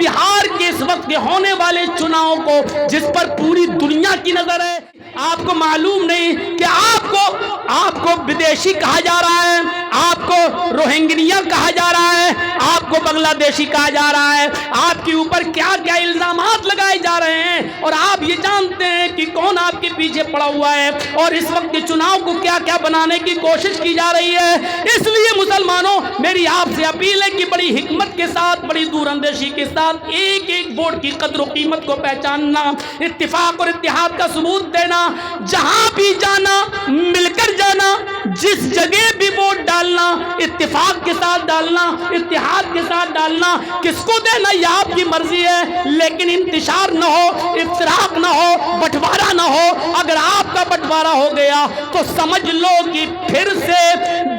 بہار کے اس وقت کے ہونے والے چناؤ کو جس پر پوری دنیا کی نظر ہے، آپ کو معلوم نہیں کہ آپ کو بدیشی کہا جا رہا ہے، آپ کو روہنگیا کہا جا رہا ہے، آپ کو بنگلہ دیشی کہا جا رہا ہے، آپ کے اوپر کیا کیا الزامات لگائے جا رہے ہیں، اور آپ یہ جانتے ہیں کہ کون آپ کے پیچھے پڑا ہوا ہے، اور اس وقت کے چناؤ کو کیا کیا بنانے کی کوشش کی جا رہی ہے۔ اس لیے مسلمانوں، میری آپ سے اپیل ہے کہ بڑی حکمت کے ساتھ، بڑی دور اندیشی کے ساتھ ایک ایک ووٹ کی قدر و قیمت کو پہچاننا، اتفاق اور اتحاد کا ثبوت دینا، جہاں بھی جانا مل کر جانا، جس جگہ بھی ووٹ ڈالنا اتفاق کے ساتھ ڈالنا، اتحاد کے ساتھ ڈالنا، کس کو دینا یہ آپ کی مرضی ہے، لیکن انتشار نہ ہو، افتراق نہ ہو، بٹوارا نہ ہو۔ اگر آپ کا بٹوارا ہو گیا تو سمجھ لو کہ پھر سے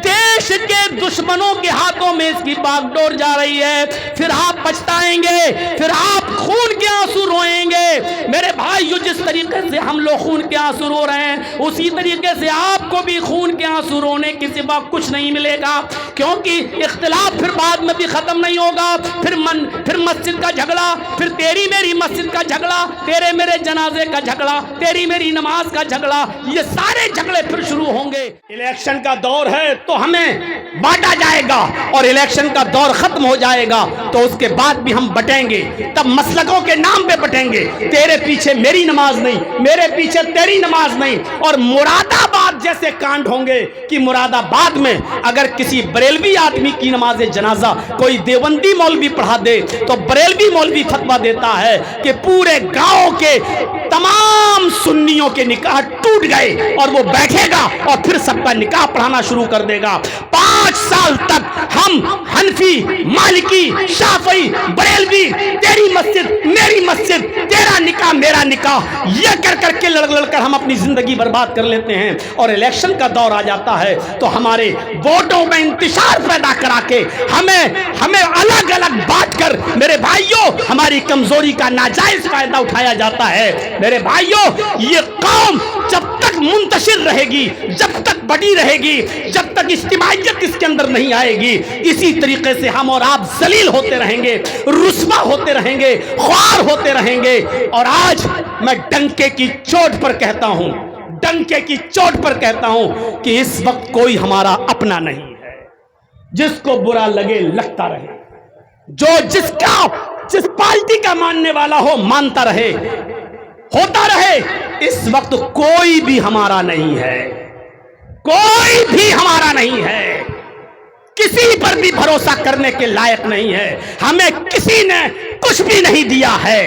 دیش کے دشمنوں کے ہاتھوں میں اس کی باغ ڈور جا رہی ہے، پھر آپ پچھتائیں گے، پھر آپ خون کے آنسو روئیں گے۔ میرے بھائیو، جس طریقے سے ہم لوگ خون کے آنسو رو رہے ہیں، اسی طریقے سے آپ کو بھی خون کے آنسو رونے کے سوا کچھ نہیں ملے گا، کیونکہ اختلاف پھر بعد میں بھی ختم نہیں ہوگا۔ پھر مسجد کا جھگڑا، پھر تیری میری مسجد کا جھگڑا، تیرے میرے جنازے کا جھگڑا، تیری میری نماز کا جھگڑا، یہ سارے جھگڑے پھر شروع ہوں گے۔ الیکشن کا دور ہے تو ہمیں بانٹا جائے گا، اور الیکشن کا دور ختم ہو جائے گا تو اس کے بعد بھی ہم بٹیں گے، تب مسلکوں کے نام پہ بٹیں گے۔ تیرے پیچھے میری نماز نہیں، میرے پیچھے تیری نماز نہیں۔ اور مراد آباد جیسے کانڈ ہوں گے کہ مراد آباد میں اگر کسی بریلوی آدمی کی نماز جنازہ کوئی دیوبندی مولوی پڑھا دے تو بریلوی مولوی فتویٰ دیتا ہے کہ پورے گاؤں کے تمام سنیوں کے نکاح ٹوٹ گئے، اور وہ بیٹھے گا اور پھر سب کا نکاح پڑھانا شروع کر دے گا۔ 5 سال تک ہم حنفی، مالکی، شافعی، بریلوی، تیری مسجد میری مسجد، تیرا نکاح میرا نکاح، یہ کر کے لڑ کر ہم اپنی زندگی برباد کر لیتے ہیں، اور الیکشن کا دور آ جاتا ہے تو ہمارے ووٹوں میں انتشار پیدا کرا کے ہمیں الگ الگ بانٹ کر، میرے بھائیوں، ہماری کمزوری کا ناجائز فائدہ اٹھایا جاتا ہے۔ میرے بھائیوں، یہ قوم جب تک منتشر رہے گی، جب تک بڑی رہے گی، جب تک اجتماعیت اس کے اندر نہیں آئے گی، اسی طریقے سے ہم اور آپ ذلیل ہوتے رہیں گے، رسوا ہوتے رہیں گے، خوار ہوتے رہیں گے۔ اور آج میں ڈنکے کی چوٹ پر کہتا ہوں، ڈنکے کی چوٹ پر کہتا ہوں کہ اس وقت کوئی ہمارا اپنا نہیں ہے۔ جس کو برا لگے لگتا رہے، جو جس پارٹی کا ماننے والا ہو مانتا رہے، ہوتا رہے۔ اس وقت کوئی بھی ہمارا نہیں ہے، کوئی بھی ہمارا نہیں ہے، کسی پر بھی بھروسہ کرنے کے لائق نہیں ہے۔ ہمیں کسی نے کچھ بھی نہیں دیا ہے،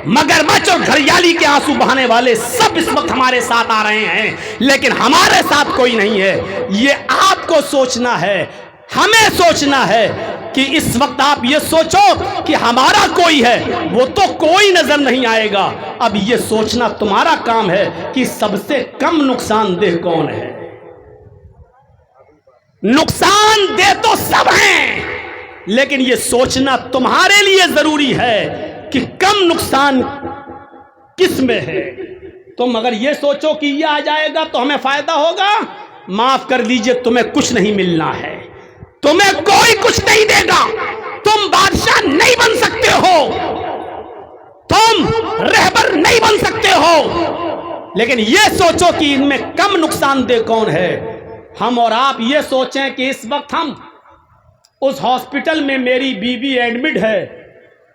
مگرمچھ اور گھڑیالی کے آنسو بہانے والے سب اس وقت ہمارے ساتھ آ رہے ہیں، لیکن ہمارے ساتھ کوئی نہیں ہے۔ یہ آپ کو سوچنا ہے، ہمیں سوچنا ہے کہ اس وقت آپ یہ سوچو کہ ہمارا کوئی ہے، وہ تو کوئی نظر نہیں آئے گا۔ اب یہ سوچنا تمہارا کام ہے کہ سب سے کم نقصان دہ کون ہے۔ نقصان دہ تو سب ہیں، لیکن یہ سوچنا تمہارے لیے ضروری ہے کہ کم نقصان کس میں ہے۔ تم اگر یہ سوچو کہ یہ آ جائے گا تو ہمیں فائدہ ہوگا، معاف کر دیجئے، تمہیں کچھ نہیں ملنا ہے، تمہیں کوئی کچھ نہیں دے گا، تم بادشاہ نہیں بن سکتے ہو، تم رہبر نہیں بن سکتے ہو، لیکن یہ سوچو کہ ان میں کم نقصان دہ کون ہے۔ ہم اور آپ یہ سوچیں کہ اس وقت ہم اس ہاسپٹل میں میری بیوی ایڈمٹ ہے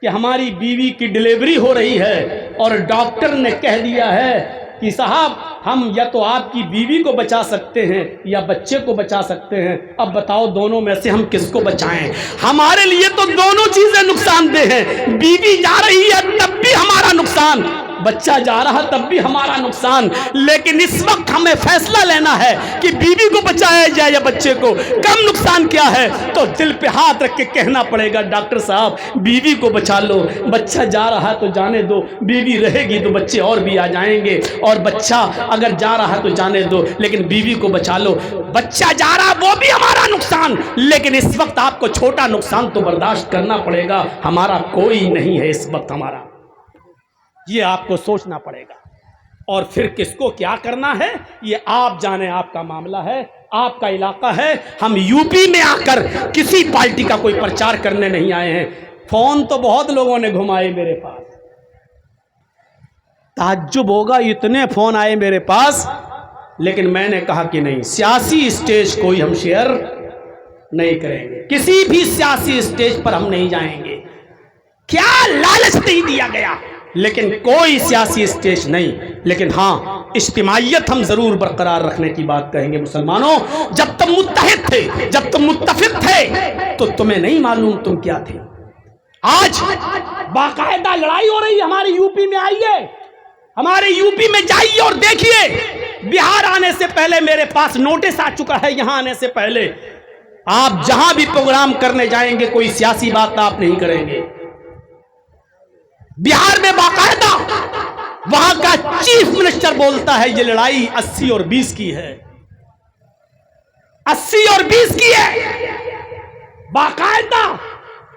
کہ ہماری بیوی کی ڈیلیوری ہو رہی ہے، اور ڈاکٹر نے کہہ دیا ہے کہ صاحب ہم یا تو آپ کی بیوی کو بچا سکتے ہیں یا بچے کو بچا سکتے ہیں، اب بتاؤ دونوں میں سے ہم کس کو بچائیں؟ ہمارے لیے تو دونوں چیزیں نقصان دہ ہیں، بیوی جا رہی ہے تب بھی ہمارا نقصان، بچہ جا رہا تب بھی ہمارا نقصان۔ لیکن اس وقت ہمیں فیصلہ لینا ہے کہ بیوی کو بچایا جائے یا بچے کو، کم نقصان کیا ہے؟ تو دل پہ ہاتھ رکھ کے کہنا پڑے گا ڈاکٹر صاحب بیوی کو بچا لو، بچہ جا رہا تو جانے دو، بیوی رہے گی تو بچے اور بھی آ جائیں گے، اور بچہ اگر جا رہا تو جانے دو لیکن بیوی کو بچا لو۔ بچہ جا رہا وہ بھی ہمارا نقصان، لیکن اس وقت آپ کو چھوٹا نقصان تو برداشت کرنا پڑے گا، ہمارا کوئی نہیں ہے اس وقت ہمارا، یہ آپ کو سوچنا پڑے گا۔ اور پھر کس کو کیا کرنا ہے یہ آپ جانیں، آپ کا معاملہ ہے، آپ کا علاقہ ہے۔ ہم یو پی میں آ کر کسی پارٹی کا کوئی پرچار کرنے نہیں آئے ہیں، فون تو بہت لوگوں نے گھمائے میرے پاس، تعجب ہوگا اتنے فون آئے میرے پاس، لیکن میں نے کہا کہ نہیں، سیاسی اسٹیج کوئی ہم شیئر نہیں کریں گے، کسی بھی سیاسی اسٹیج پر ہم نہیں جائیں گے، کیا لالچ نہیں دیا گیا، لیکن کوئی سیاسی اسٹیج نہیں، لیکن ہاں اجتماعیت ہم ضرور برقرار رکھنے کی بات کہیں گے۔ مسلمانوں، جب تم متحد تھے، جب تم متفق تھے تو تمہیں نہیں معلوم تم کیا تھے۔ آج باقاعدہ لڑائی ہو رہی ہے، ہمارے یو پی میں آئیے، ہمارے یو پی میں جائیے اور دیکھیے، بہار آنے سے پہلے میرے پاس نوٹس آ چکا ہے، یہاں آنے سے پہلے آپ جہاں بھی پروگرام کرنے جائیں گے کوئی سیاسی بات آپ نہیں کریں گے۔ بہار میں باقاعدہ وہاں کا چیف منسٹر بولتا ہے یہ لڑائی 80 اور 20 کی ہے، 80 اور 20 کی ہے، باقاعدہ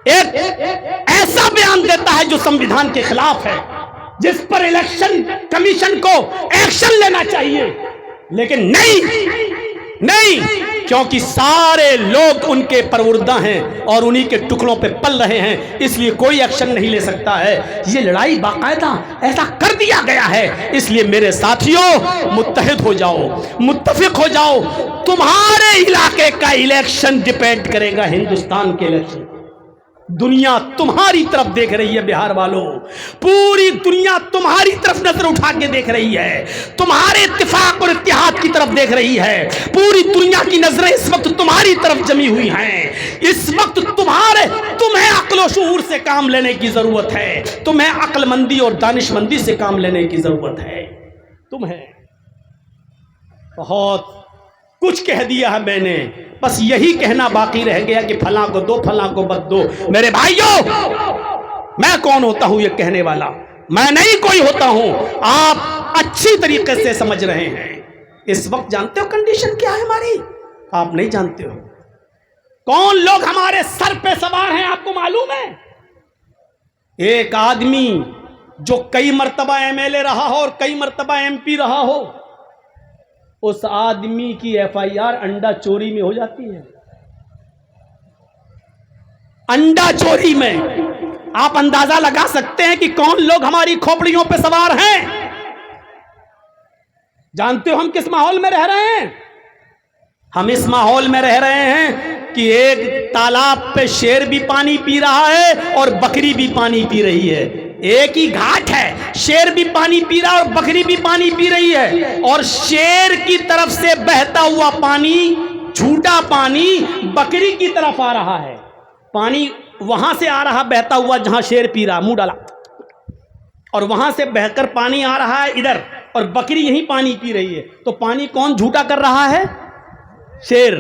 ایک ایسا بیان دیتا ہے جو سمویدھان کے خلاف ہے، جس پر الیکشن کمیشن کو ایکشن لینا چاہیے، لیکن نہیں، کیونکہ سارے لوگ ان کے پروردہ ہیں اور انہی کے ٹکڑوں پہ پل رہے ہیں، اس لیے کوئی ایکشن نہیں لے سکتا ہے۔ یہ لڑائی باقاعدہ ایسا کر دیا گیا ہے، اس لیے میرے ساتھیوں متحد ہو جاؤ، متفق ہو جاؤ، تمہارے علاقے کا الیکشن ڈیپینڈ کرے گا ہندوستان کے الیکشن۔ دنیا تمہاری طرف دیکھ رہی ہے بہار والوں، پوری دنیا تمہاری طرف نظر اٹھا کے دیکھ رہی ہے، تمہارے اتفاق اور اتحاد کی طرف دیکھ رہی ہے، پوری دنیا کی نظریں اس وقت تمہاری طرف جمی ہوئی ہیں۔ اس وقت تمہیں عقل و شعور سے کام لینے کی ضرورت ہے، تمہیں عقل مندی اور دانش مندی سے کام لینے کی ضرورت ہے۔ تمہیں بہت کچھ کہہ دیا ہے میں نے، بس یہی کہنا باقی رہ گیا کہ فلاں کو دو، فلاں کو مت دو۔ میرے بھائیوں، میں کون ہوتا ہوں یہ کہنے والا؟ میں نہیں کوئی ہوتا ہوں، آپ اچھی طریقے سے سمجھ رہے ہیں۔ اس وقت جانتے ہو کنڈیشن کیا ہے ہماری؟ آپ نہیں جانتے ہو کون لوگ ہمارے سر پہ سوار ہیں، آپ کو معلوم ہے؟ ایک آدمی جو کئی مرتبہ MLA رہا ہو اور کئی مرتبہ MP رہا ہو، اس آدمی کی FIR انڈا چوری میں ہو جاتی ہے، انڈا چوری میں۔ آپ اندازہ لگا سکتے ہیں کہ کون لوگ ہماری کھوپڑیوں پہ سوار ہیں؟ جانتے ہو ہم کس ماحول میں رہ رہے ہیں؟ ہم اس ماحول میں رہ رہے ہیں کہ ایک تالاب پہ شیر بھی پانی پی رہا ہے اور بکری بھی پانی پی رہی ہے، ایک ہی گھاٹ ہے، شیر بھی پانی پی رہا ہے اور بکری بھی پانی پی رہی ہے، اور شیر کی طرف سے بہتا ہوا پانی، جھوٹا پانی بکری کی طرف آ رہا ہے، پانی وہاں سے آ رہا بہتا ہوا جہاں شیر پی رہا، منہ ڈالا، اور وہاں سے بہ کر پانی آ رہا ہے ادھر، اور بکری یہی پانی پی رہی ہے، تو پانی کون جھوٹا کر رہا ہے؟ شیر۔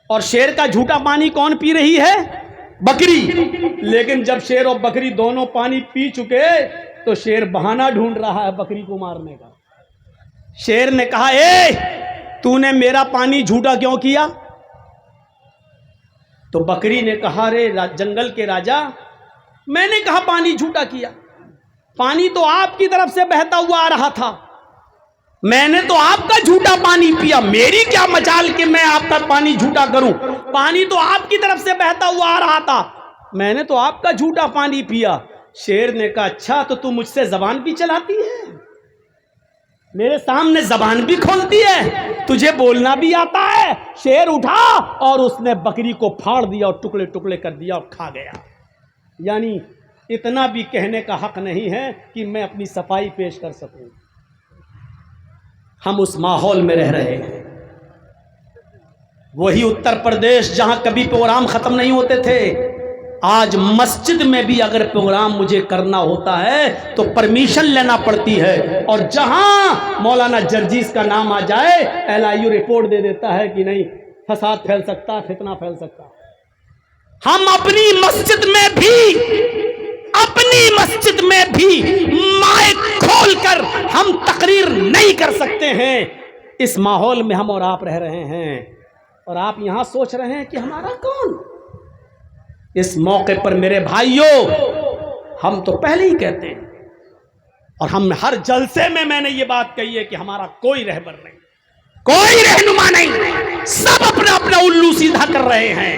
اور شیر کا جھوٹا پانی کون پی رہی ہے؟ بکری۔ لیکن جب شیر اور بکری دونوں پانی پی چکے تو شیر بہانہ ڈھونڈ رہا ہے بکری کو مارنے کا۔ شیر نے کہا، اے تو نے میرا پانی جھوٹا کیوں کیا؟ تو بکری نے کہا، رے جنگل کے راجا، میں نے کہا پانی جھوٹا کیا، پانی تو آپ کی طرف سے بہتا ہوا آ رہا تھا، میں نے تو آپ کا جھوٹا پانی پیا، میری کیا مجال کہ میں آپ کا پانی جھوٹا کروں، پانی تو آپ کی طرف سے بہتا ہوا آ رہا تھا، میں نے تو آپ کا جھوٹا پانی پیا۔ شیر نے کہا، اچھا تو مجھ سے زبان بھی چلاتی ہے، میرے سامنے زبان بھی کھولتی ہے، تجھے بولنا بھی آتا ہے؟ شیر اٹھا اور اس نے بکری کو پھاڑ دیا اور ٹکڑے ٹکڑے کر دیا اور کھا گیا۔ یعنی اتنا بھی کہنے کا حق نہیں ہے کہ میں اپنی صفائی پیش کر سکوں۔ ہم اس ماحول میں رہ رہے ہیں۔ وہی اتر پردیش جہاں کبھی پروگرام ختم نہیں ہوتے تھے، آج مسجد میں بھی اگر پروگرام مجھے کرنا ہوتا ہے تو پرمیشن لینا پڑتی ہے، اور جہاں مولانا جرجیز کا نام آ جائے LIU رپورٹ دے دیتا ہے کہ نہیں، فساد پھیل سکتا، فتنہ پھیل سکتا۔ ہم اپنی مسجد میں بھی مائک کھول کر ہم تقریر نہیں کر سکتے ہیں۔ اس ماحول میں ہم اور آپ رہ رہے ہیں، اور آپ یہاں سوچ رہے ہیں کہ ہمارا کون؟ اس موقع پر میرے بھائیوں، ہم تو پہلے ہی کہتے ہیں، اور ہم ہر جلسے میں نے یہ بات کہی ہے کہ ہمارا کوئی رہبر نہیں، کوئی رہنما نہیں، سب اپنا اپنا الو سیدھا کر رہے ہیں۔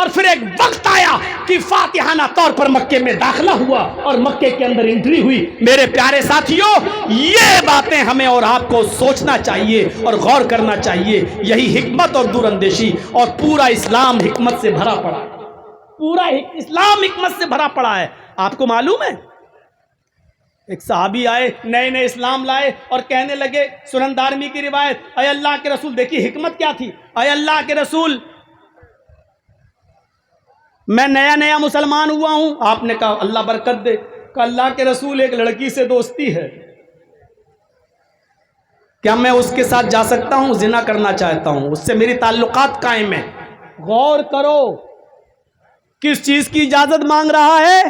اور پھر ایک وقت آیا کہ فاتحانہ طور پر مکے میں داخلہ ہوا اور مکے کے اندر انٹری ہوئی۔ میرے پیارے ساتھیوں، یہ باتیں ہمیں اور آپ کو سوچنا چاہیے اور غور کرنا چاہیے۔ یہی حکمت اور دور اندیشی، اور پورا اسلام حکمت سے بھرا پڑا، پورا اسلام حکمت سے بھرا پڑا ہے۔ آپ کو معلوم ہے، ایک صحابی آئے، نئے نئے اسلام لائے اور کہنے لگے، سنن دارمی کی روایت، اے اللہ کے رسول، دیکھیے حکمت کیا تھی، اے اللہ کے رسول میں نیا نیا مسلمان ہوا ہوں۔ آپ نے کہا اللہ برکت دے۔ کہ اللہ کے رسول ایک لڑکی سے دوستی ہے، کیا میں اس کے ساتھ جا سکتا ہوں؟ زنا کرنا چاہتا ہوں، اس سے میری تعلقات قائم ہیں۔ غور کرو، کس چیز کی اجازت مانگ رہا ہے؟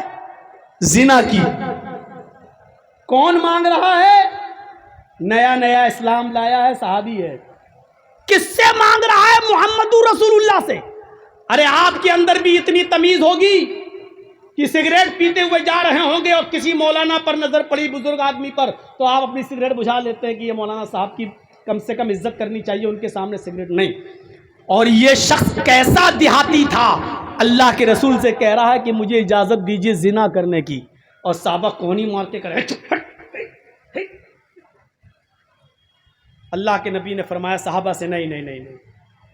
زنا کی۔ کون مانگ رہا ہے؟ نیا نیا اسلام لایا ہے صحابی ہے۔ کس سے مانگ رہا ہے؟ محمد رسول اللہ سے۔ ارے آپ کے اندر بھی اتنی تمیز ہوگی کہ سگریٹ پیتے ہوئے جا رہے ہوں گے اور کسی مولانا پر نظر پڑی، بزرگ آدمی پر، تو آپ اپنی سگریٹ بجھا لیتے ہیں کہ یہ مولانا صاحب کی کم سے کم عزت کرنی چاہیے، ان کے سامنے سگریٹ نہیں۔ اور یہ شخص کیسا دیہاتی تھا، اللہ کے رسول سے کہہ رہا ہے کہ مجھے اجازت دیجیے زنا کرنے کی، اور صحابہ کونی مار کے کرے۔ اللہ کے نبی نے فرمایا صحابہ سے، نہیں نہیں نہیں نہیں،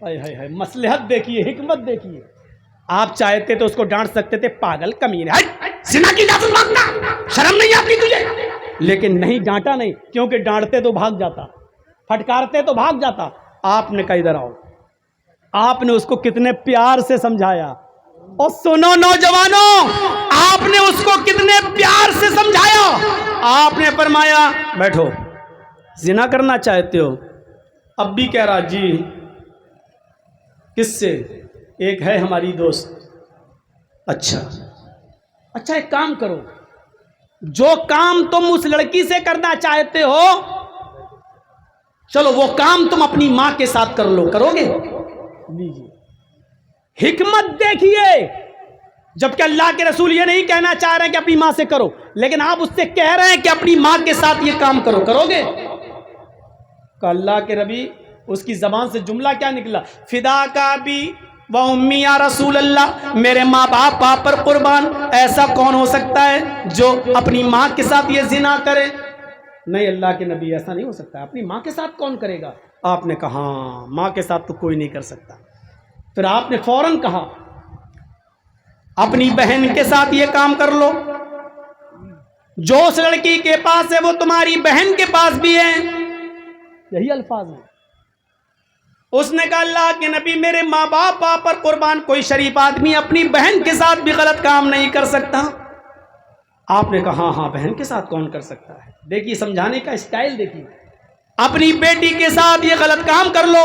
ہائے مصلحت دیکھیے، حکمت دیکھیے۔ آپ چاہتے تو اس کو ڈانٹ سکتے تھے، پاگل کمینے، زنا کی اجازت مانگنا، شرم نہیں آتی تجھے؟ لیکن نہیں، ڈانٹا نہیں، کیونکہ ڈانٹتے تو بھاگ جاتا، پھٹکارتے تو بھاگ جاتا۔ آپ نے کہا ادھر آؤ۔ آپ نے اس کو کتنے پیار سے سمجھایا، اور سنو نوجوانوں، آپ نے اس کو کتنے پیار سے سمجھایا۔ آپ نے فرمایا بیٹھو، زنا کرنا چاہتے ہو؟ اب بھی کہہ رہا جی۔ کس سے؟ ایک ہے ہماری دوست۔ اچھا ایک کام کرو، جو کام تم اس لڑکی سے کرنا چاہتے ہو، چلو وہ کام تم اپنی ماں کے ساتھ کر لو، کرو گے؟ لیجیے، حکمت دیکھیے۔ جبکہ اللہ کے رسول یہ نہیں کہنا چاہ رہے ہیں کہ اپنی ماں سے کرو، لیکن آپ اس سے کہہ رہے ہیں کہ اپنی ماں کے ساتھ یہ کام کرو، کرو گے؟ کہ اللہ کے نبی، اس کی زبان سے جملہ کیا نکلا؟ فدا کا بھی و امی یا رسول اللہ، میرے ماں باپ پر قربان، ایسا کون ہو سکتا ہے جو اپنی ماں کے ساتھ یہ زنا کرے؟ نہیں اللہ کے نبی، ایسا نہیں ہو سکتا، اپنی ماں کے ساتھ کون کرے گا؟ آپ نے کہا ہاں، ماں کے ساتھ تو کوئی نہیں کر سکتا۔ پھر آپ نے فوراً کہا اپنی بہن کے ساتھ یہ کام کر لو، جو اس لڑکی کے پاس ہے وہ تمہاری بہن کے پاس بھی ہے۔ یہی الفاظ ہیں۔ اس نے کہا اللہ کے نبی، میرے ماں باپ پر قربان، کوئی شریف آدمی اپنی بہن کے ساتھ بھی غلط کام نہیں کر سکتا۔ آپ نے کہا ہاں بہن کے ساتھ کون کر سکتا ہے؟ دیکھیے سمجھانے کا اسٹائل دیکھیے، اپنی بیٹی کے ساتھ یہ غلط کام کر لو۔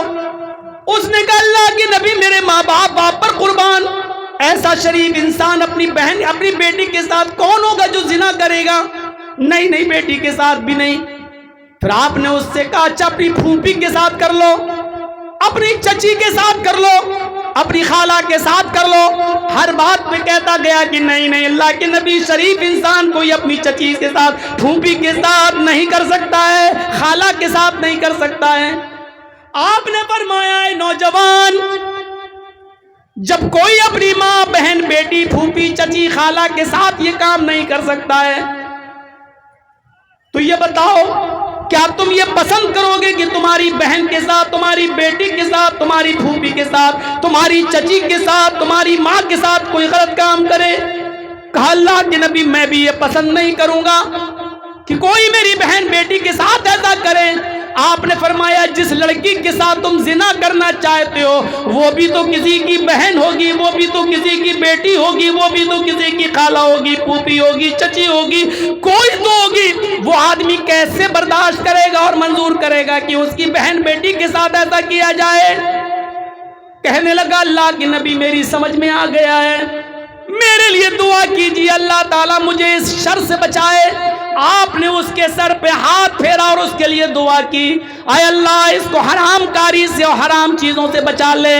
اس نے کہا اللہ کے نبی، میرے ماں باپ پر قربان، ایسا شریف انسان اپنی بہن، اپنی بیٹی کے ساتھ کون ہوگا جو زنا کرے گا؟ نہیں بیٹی کے ساتھ بھی نہیں۔ پھر آپ نے اس سے کہا اچھا اپنی پھوپھی کے ساتھ کر لو، اپنی چچی کے ساتھ کر لو، اپنی خالہ کے ساتھ کر لو۔ ہر بات پہ کہتا گیا کہ نہیں اللہ کے نبی، شریف انسان کوئی اپنی چچی کے ساتھ، پھوپھی کے ساتھ نہیں کر سکتا ہے، خالہ کے ساتھ نہیں کر سکتا ہے۔ آپ نے فرمایا اے نوجوان، جب کوئی اپنی ماں، بہن، بیٹی، پھوپھی، چچی، خالہ کے ساتھ یہ کام نہیں کر سکتا ہے، تو یہ بتاؤ کیا تم یہ پسند کرو گے کہ تمہاری بہن کے ساتھ، تمہاری بیٹی کے ساتھ، تمہاری پھوپھی کے ساتھ، تمہاری چچی کے ساتھ، تمہاری ماں کے ساتھ کوئی غلط کام کرے؟ کہا اللہ کے نبی، میں بھی یہ پسند نہیں کروں گا کہ کوئی میری بہن بیٹی کے ساتھ ایسا کرے۔ آپ نے فرمایا جس لڑکی کے ساتھ تم زنا کرنا چاہتے ہو وہ بھی تو کسی کی بہن ہوگی، وہ بھی تو کسی کی بیٹی ہوگی، وہ بھی تو کسی کی خالہ ہوگی، پھوپھی ہوگی، چچی ہوگی، کوئی تو ہوگی۔ وہ آدمی کیسے برداشت کرے گا اور منظور کرے گا کہ اس کی بہن بیٹی کے ساتھ ایسا کیا جائے؟ کہنے لگا اللہ کے نبی، میری سمجھ میں آ گیا ہے، میرے لیے دعا کیجیے اللہ تعالیٰ مجھے اس شر سے بچائے۔ آپ نے اس کے سر پہ ہاتھ پھیرا اور اس کے لیے دعا کی، اے اللہ اس کو حرام کاری سے اور حرام چیزوں سے بچا لے۔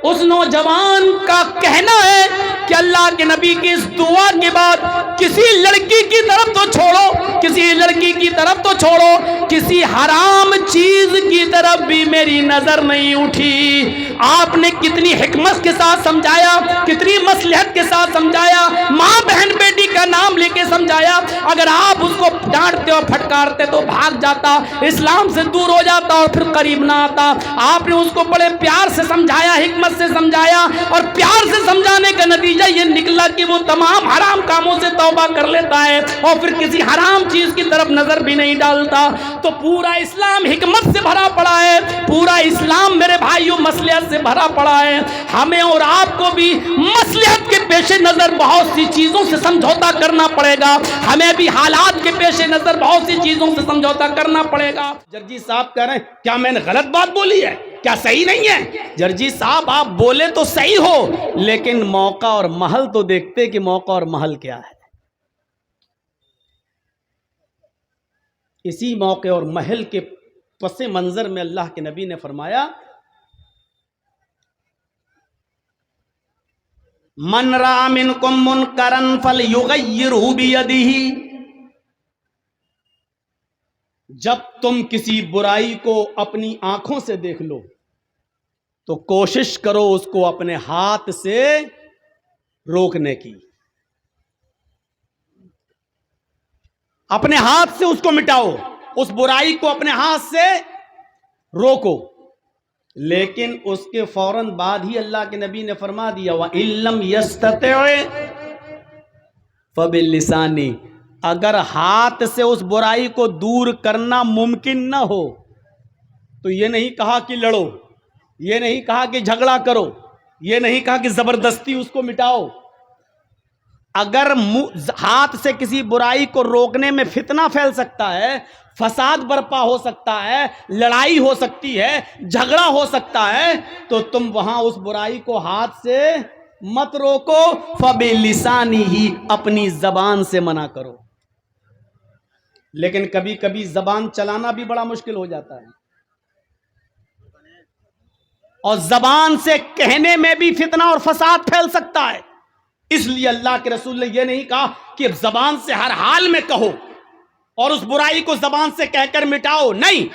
اس نوجوان کا کہنا ہے کہ اللہ کے نبی کی اس دعا کے بعد کسی لڑکی کی طرف تو چھوڑو، کسی لڑکی کی طرف تو چھوڑو، کسی حرام چیز کی طرف بھی میری نظر نہیں اٹھی۔ آپ نے کتنی حکمت کے ساتھ سمجھایا, کتنی مصلحت کے ساتھ سمجھایا, ماں بہن بیٹی کا نام لے کے سمجھایا. اگر آپ اس کو ڈانٹتے اور پھٹکارتے تو بھاگ جاتا, اسلام سے دور ہو جاتا اور پھر قریب نہ آتا. آپ نے اس کو بڑے پیار سے سمجھایا, حکمت سے سمجھایا, اور پیار سے سمجھانے کا نتیجہ یہ نکلا کہ وہ تمام حرام کاموں سے توبہ کر لیتا ہے اور پھر کسی حرام چیز کی طرف نظر بھی نہیں ڈالتا. تو پورا اسلام حکمت سے بھرا پڑا ہے, پورا اسلام میرے بھائیوں مصلحت سے بھرا پڑا ہے. ہمیں اور آپ کو بھی مصلحت کے پیش نظر بہت سی چیزوں سے سمجھوتا کرنا پڑے گا, ہمیں بھی حالات کے پیش نظر بہت سی چیزوں سے سمجھوتا کرنا پڑے گا. جرجی صاحب کہہ رہے ہیں کیا میں نے غلط بات بولی ہے, کیا صحیح نہیں ہے؟ جرجی صاحب آپ بولے تو صحیح ہو, لیکن موقع اور محل تو دیکھتے کہ موقع اور محل کیا ہے. اسی موقع اور محل کے پس منظر میں اللہ کے نبی نے فرمایا من رأى منکم منکرا فلیغیرہ بیدہ, جب تم کسی برائی کو اپنی آنکھوں سے دیکھ لو تو کوشش کرو اس کو اپنے ہاتھ سے روکنے کی, اپنے ہاتھ سے اس کو مٹاؤ, اس برائی کو اپنے ہاتھ سے روکو. لیکن اس کے فوراً بعد ہی اللہ کے نبی نے فرما دیا وَإِن لَّمْ يَسْتَطِعْ فَبِاللِّسَانِ, اگر ہاتھ سے اس برائی کو دور کرنا ممکن نہ ہو تو یہ نہیں کہا کہ لڑو, یہ نہیں کہا کہ جھگڑا کرو, یہ نہیں کہا کہ زبردستی اس کو مٹاؤ. اگر ہاتھ سے کسی برائی کو روکنے میں فتنہ پھیل سکتا ہے, فساد برپا ہو سکتا ہے, لڑائی ہو سکتی ہے, جھگڑا ہو سکتا ہے, تو تم وہاں اس برائی کو ہاتھ سے مت روکو, فَبِلِسَانِهِ, اپنی زبان سے منع کرو. لیکن کبھی کبھی زبان چلانا بھی بڑا مشکل ہو جاتا ہے, اور زبان سے کہنے میں بھی فتنہ اور فساد پھیل سکتا ہے. اس لیے اللہ کے رسول نے یہ نہیں کہا کہ زبان سے ہر حال میں کہو اور اس برائی کو زبان سے کہہ کر مٹاؤ, نہیں.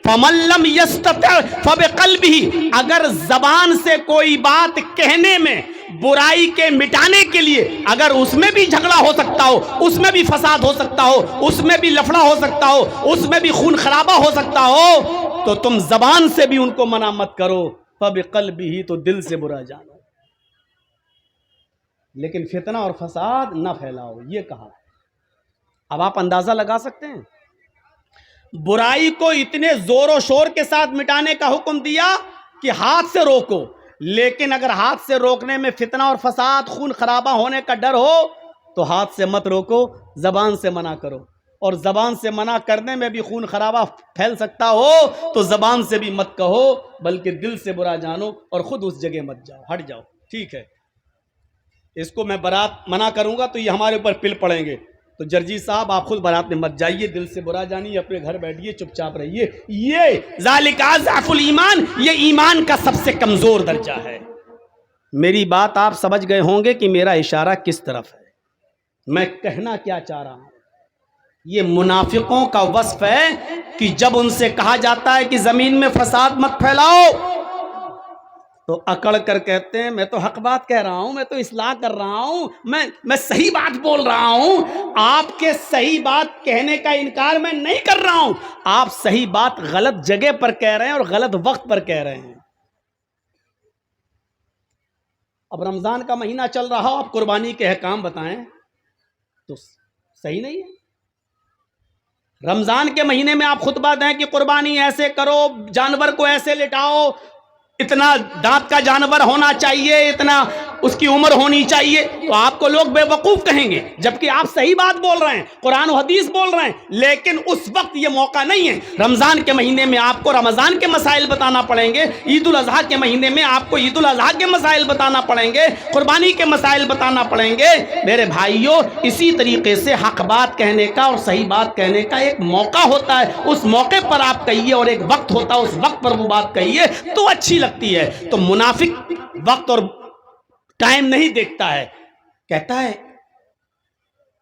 فَمَن لَّمْ يَسْتَطِعْ فَبِقَلْبِهِ, اگر زبان سے کوئی بات کہنے میں برائی کے مٹانے کے لیے اگر اس میں بھی جھگڑا ہو سکتا ہو, اس میں بھی فساد ہو سکتا ہو, اس میں بھی لفڑا ہو سکتا ہو, اس میں بھی خون خرابہ ہو سکتا ہو, تو تم زبان سے بھی ان کو منع مت کرو, فَبِقَلْبِهِ, تو دل سے برا جانو, لیکن فتنہ اور فساد نہ پھیلاؤ, یہ کہا ہے. اب آپ اندازہ لگا سکتے ہیں, برائی کو اتنے زور و شور کے ساتھ مٹانے کا حکم دیا کہ ہاتھ سے روکو, لیکن اگر ہاتھ سے روکنے میں فتنہ اور فساد خون خرابہ ہونے کا ڈر ہو تو ہاتھ سے مت روکو, زبان سے منع کرو. اور زبان سے منع کرنے میں بھی خون خرابہ پھیل سکتا ہو تو زبان سے بھی مت کہو, بلکہ دل سے برا جانو اور خود اس جگہ مت جاؤ, ہٹ جاؤ. ٹھیک ہے, اس کو میں برات منع کروں گا تو یہ ہمارے اوپر پل پڑیں گے, تو جرجی صاحب آپ خود برات میں مت جائیے, دل سے برا جانیے, اپنے گھر بیٹھیے, چپ چاپ رہیے. یہ ذالک اضعف الایمان, یہ ایمان کا سب سے کمزور درجہ ہے. میری بات آپ سمجھ گئے ہوں گے کہ میرا اشارہ کس طرف ہے, میں کہنا کیا چاہ رہا ہوں. یہ منافقوں کا وصف ہے کہ جب ان سے کہا جاتا ہے کہ زمین میں فساد مت پھیلاؤ تو اکڑ کر کہتے ہیں میں تو حق بات کہہ رہا ہوں, میں تو اصلاح کر رہا ہوں, میں صحیح بات بول رہا ہوں. آپ کے صحیح بات کہنے کا انکار میں نہیں کر رہا ہوں, آپ صحیح بات غلط جگہ پر کہہ رہے ہیں اور غلط وقت پر کہہ رہے ہیں. اب رمضان کا مہینہ چل رہا ہو, آپ قربانی کے احکام بتائیں تو صحیح نہیں ہے. رمضان کے مہینے میں آپ خطبہ دیں کہ قربانی ایسے کرو, جانور کو ایسے لٹاؤ, اتنا دانت کا جانور ہونا چاہیے, اتنا اس کی عمر ہونی چاہیے, تو آپ کو لوگ بے وقوف کہیں گے, جبکہ آپ صحیح بات بول رہے ہیں, قرآن و حدیث بول رہے ہیں. لیکن اس وقت یہ موقع نہیں ہے. رمضان کے مہینے میں آپ کو رمضان کے مسائل بتانا پڑیں گے, عید الاضحیٰ کے مہینے میں آپ کو عید الاضحیٰ کے مسائل بتانا پڑیں گے, قربانی کے مسائل بتانا پڑیں گے. میرے بھائیوں, اسی طریقے سے حق بات کہنے کا اور صحیح بات کہنے کا ایک موقع ہوتا ہے, اس موقع پر آپ کہیے, اور ایک وقت ہوتا ہے, اس وقت پر وہ بات کہیے تو اچھی لگتی ہے. تو منافق وقت اور ٹائم نہیں دیکھتا ہے, کہتا ہے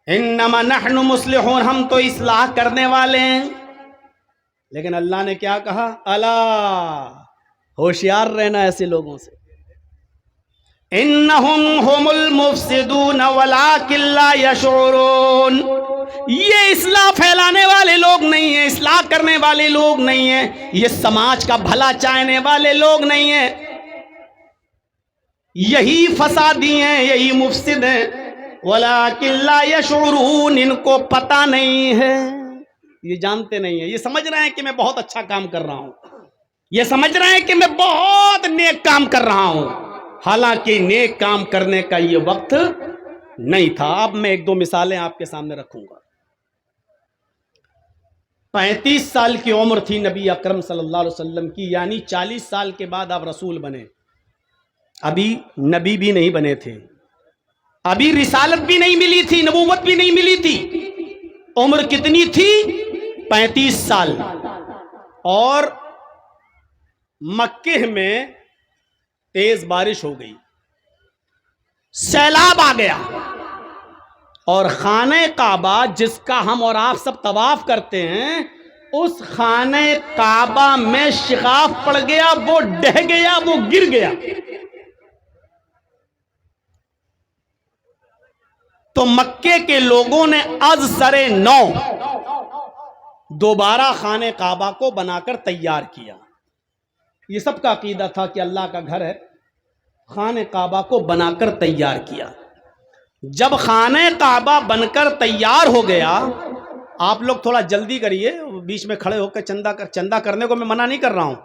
انما نحن مصلحون, ہم تو اصلاح کرنے والے ہیں. لیکن اللہ نے کیا کہا, الا ہوشیار رہنا ایسے لوگوں سے. انہم ہم المفسدون ولکن لا یشعرون. یہ اصلاح پھیلانے والے لوگ نہیں ہیں، اصلاح کرنے والے لوگ نہیں ہیں، یہ سماج کا بھلا چاہنے والے لوگ نہیں ہیں، یہی فسادی ہیں، یہی مفسد ہیں. ولکن لا یشعرون، ان کو پتہ نہیں ہے، یہ جانتے نہیں ہیں. یہ سمجھ رہے ہیں کہ میں بہت اچھا کام کر رہا ہوں، یہ سمجھ رہے ہیں کہ میں بہت نیک کام کر رہا ہوں، حالانکہ نیک کام کرنے کا یہ وقت نہیں تھا. اب میں ایک دو مثالیں آپ کے سامنے رکھوں گا. 35 سال کی عمر تھی نبی اکرم صلی اللہ علیہ وسلم کی، یعنی 40 سال کے بعد آپ رسول بنے. ابھی نبی بھی نہیں بنے تھے، ابھی رسالت بھی نہیں ملی تھی، نبوت بھی نہیں ملی تھی. عمر کتنی تھی؟ 35 سال. اور مکہ میں تیز بارش ہو گئی، سیلاب آ گیا، اور خانہ کعبہ جس کا ہم اور آپ سب طواف کرتے ہیں، اس خانہ کعبہ میں شگاف پڑ گیا، وہ ڈہ گیا، وہ گر گیا. تو مکے کے لوگوں نے از سر نو دوبارہ خانہ کعبہ کو بنا کر تیار کیا. یہ سب کا عقیدہ تھا کہ اللہ کا گھر ہے، خانہ کعبہ کو بنا کر تیار کیا. جب خانہ کعبہ بن کر تیار ہو گیا، آپ لوگ تھوڑا جلدی کریے، بیچ میں کھڑے ہو کے چندہ کرنے کو میں منع نہیں کر رہا ہوں،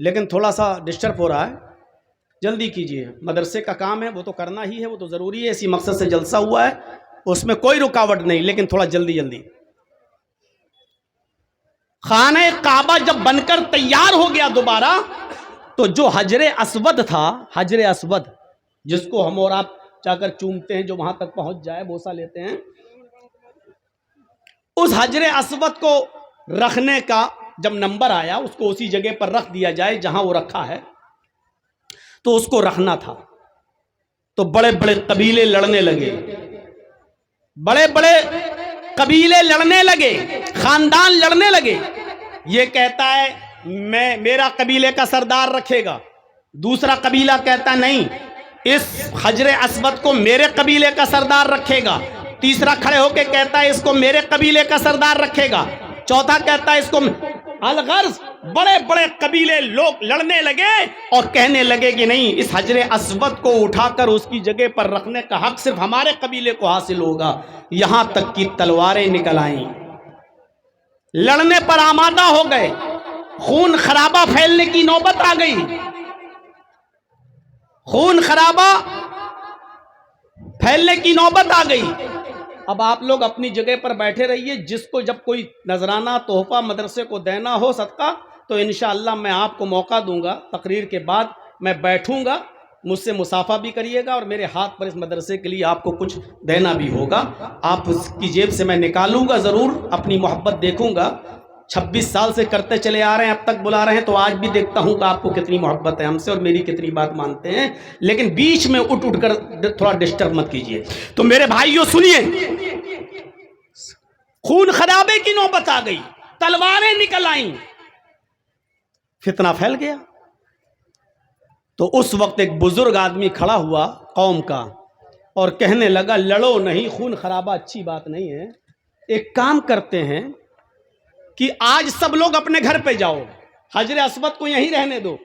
لیکن تھوڑا سا ڈسٹرب ہو رہا ہے، جلدی کیجئے. مدرسے کا کام ہے، وہ تو کرنا ہی ہے، وہ تو ضروری ہے، اسی مقصد سے جلسہ ہوا ہے، اس میں کوئی رکاوٹ نہیں، لیکن تھوڑا جلدی. خانہ کعبہ جب بن کر تیار ہو گیا دوبارہ، تو جو حجر اسود تھا، حجر اسود جس کو ہم اور آپ جا کر چومتے ہیں، جو وہاں تک پہنچ جائے بوسہ لیتے ہیں، اس حجر اسود کو رکھنے کا جب نمبر آیا، اس کو اسی جگہ پر رکھ دیا جائے جہاں وہ رکھا ہے، تو اس کو رکھنا تھا. تو بڑے بڑے قبیلے لڑنے لگے، بڑے بڑے قبیلے لڑنے لگے، خاندان لڑنے لگے. یہ کہتا ہے میرا قبیلے کا سردار رکھے گا، دوسرا قبیلہ کہتا نہیں اس حجر اسود کو میرے قبیلے کا سردار رکھے گا، تیسرا کھڑے ہو کے کہتا ہے اس کو میرے قبیلے کا سردار رکھے گا، چوتھا کہتا ہے اس کو. الغرض بڑے بڑے قبیلے لوگ لڑنے لگے اور کہنے لگے کہ نہیں، اس حجر اسود کو اٹھا کر اس کی جگہ پر رکھنے کا حق صرف ہمارے قبیلے کو حاصل ہوگا. یہاں تک کہ تلواریں نکل آئیں، لڑنے پر آمادہ ہو گئے، خون خرابہ پھیلنے کی نوبت آ گئی، خون خرابہ پھیلنے کی نوبت آ گئی. اب آپ لوگ اپنی جگہ پر بیٹھے رہیے، جس کو جب کوئی نذرانہ تحفہ مدرسے کو دینا ہو صدقہ، تو انشاءاللہ میں آپ کو موقع دوں گا، تقریر کے بعد میں بیٹھوں گا، مجھ سے مصافحہ بھی کریے گا، اور میرے ہاتھ پر اس مدرسے کے لیے آپ کو کچھ دینا بھی ہوگا. آپ اس کی جیب سے میں نکالوں گا، ضرور اپنی محبت دیکھوں گا. 26 سال سے کرتے چلے آ رہے ہیں، اب تک بلا رہے ہیں، تو آج بھی دیکھتا ہوں کہ آپ کو کتنی محبت ہے ہم سے اور میری کتنی بات مانتے ہیں. لیکن بیچ میں اٹھ کر تھوڑا ڈسٹرب مت کیجیے. تو میرے بھائیوں سنیے، خون خرابے کی نوبت آ گئی، تلواریں نکل آئیں، فتنہ پھیل گیا. تو اس وقت ایک بزرگ آدمی کھڑا ہوا قوم کا اور کہنے لگا لڑو نہیں، خون خرابہ اچھی بات نہیں ہے. ایک کام کرتے ہیں کہ آج سب لوگ اپنے گھر پہ جاؤ، حجر اسود کو یہیں رہنے دو،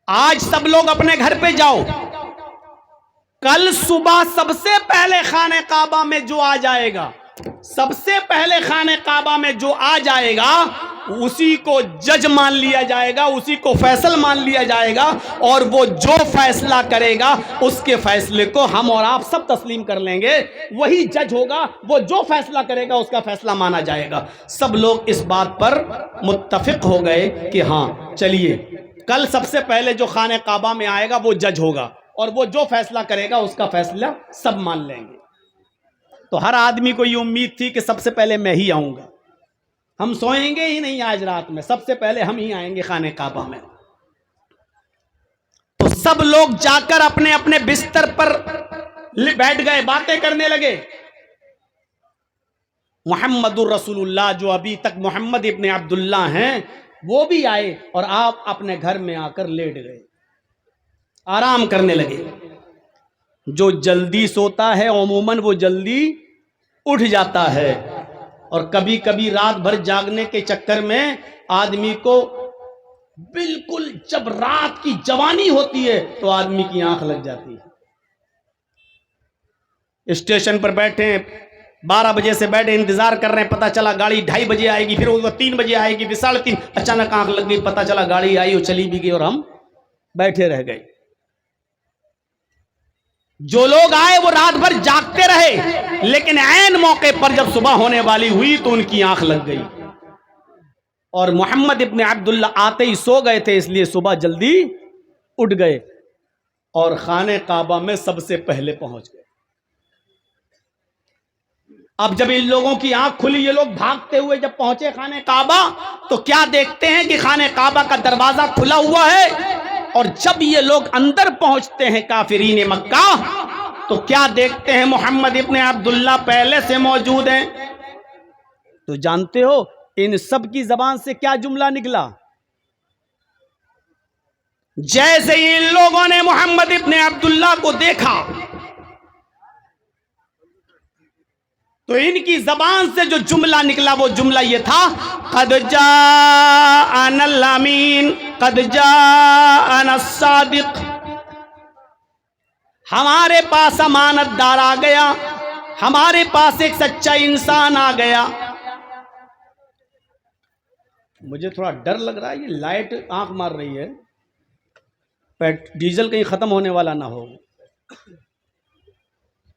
آج سب لوگ اپنے گھر پہ جاؤ، کل صبح سب سے پہلے خانہ کعبہ میں جو آ جائے گا، سب سے پہلے خانہ کعبہ میں جو آ جائے گا، اسی کو جج مان لیا جائے گا، اسی کو فیصل مان لیا جائے گا، اور وہ جو فیصلہ کرے گا اس کے فیصلے کو ہم اور آپ سب تسلیم کر لیں گے. وہی جج ہوگا، وہ جو فیصلہ کرے گا اس کا فیصلہ مانا جائے گا. سب لوگ اس بات پر متفق ہو گئے کہ ہاں چلیے، کل سب سے پہلے جو خانہ کعبہ میں آئے گا وہ جج ہوگا، اور وہ جو فیصلہ کرے گا اس کا فیصلہ سب مان لیں گے. تو ہر آدمی کو یہ امید تھی کہ سب سے پہلے میں ہی آؤں گا، ہم سوئیں گے ہی نہیں آج رات میں، سب سے پہلے ہم ہی آئیں گے خانہ کعبہ میں. تو سب لوگ جا کر اپنے اپنے بستر پر بیٹھ گئے، باتیں کرنے لگے. محمد الرسول اللہ، جو ابھی تک محمد ابن عبداللہ ہیں، وہ بھی آئے اور آپ اپنے گھر میں آ کر لیٹ گئے، آرام کرنے لگے۔ جو جلدی سوتا ہے عموماً وہ جلدی اٹھ جاتا ہے، اور کبھی کبھی رات بھر جاگنے کے چکر میں آدمی کو بالکل جب رات کی جوانی ہوتی ہے تو آدمی کی آنکھ لگ جاتی ہے۔ اسٹیشن پر بیٹھے 12 بجے سے بیٹھے انتظار کر رہے ہیں، پتہ چلا گاڑی 2:30 بجے آئے گی، پھر وہ 3 بجے آئے گی، پھر 3:30، اچانک آنکھ لگ گئی، پتہ چلا گاڑی آئی اور چلی بھی گئی اور ہم بیٹھے رہ گئے۔ جو لوگ آئے وہ رات بھر جاگتے رہے، لیکن عین موقع پر جب صبح ہونے والی ہوئی تو ان کی آنکھ لگ گئی، اور محمد ابن عبداللہ آتے ہی سو گئے تھے، اس لیے صبح جلدی اٹھ گئے اور خانہ کعبہ میں سب سے پہلے پہنچ گئے۔ اب جب ان لوگوں کی آنکھ کھلی، یہ لوگ بھاگتے ہوئے جب پہنچے خانہ کعبہ تو کیا دیکھتے ہیں کہ خانہ کعبہ کا دروازہ کھلا ہوا ہے، اور جب یہ لوگ اندر پہنچتے ہیں کافرین مکہ تو کیا دیکھتے ہیں؟ محمد ابن عبداللہ پہلے سے موجود ہیں۔ تو جانتے ہو ان سب کی زبان سے کیا جملہ نکلا؟ جیسے ہی ان لوگوں نے محمد ابن عبداللہ کو دیکھا تو ان کی زبان سے جو جملہ نکلا وہ جملہ یہ تھا، قد جاءنا الامین قد جاءنا الصادق، ہمارے پاس امانت دار آ گیا، ہمارے پاس ایک سچا انسان آ گیا۔ مجھے تھوڑا ڈر لگ رہا ہے، یہ لائٹ آنکھ مار رہی ہے، ڈیزل کہیں ختم ہونے والا نہ ہو۔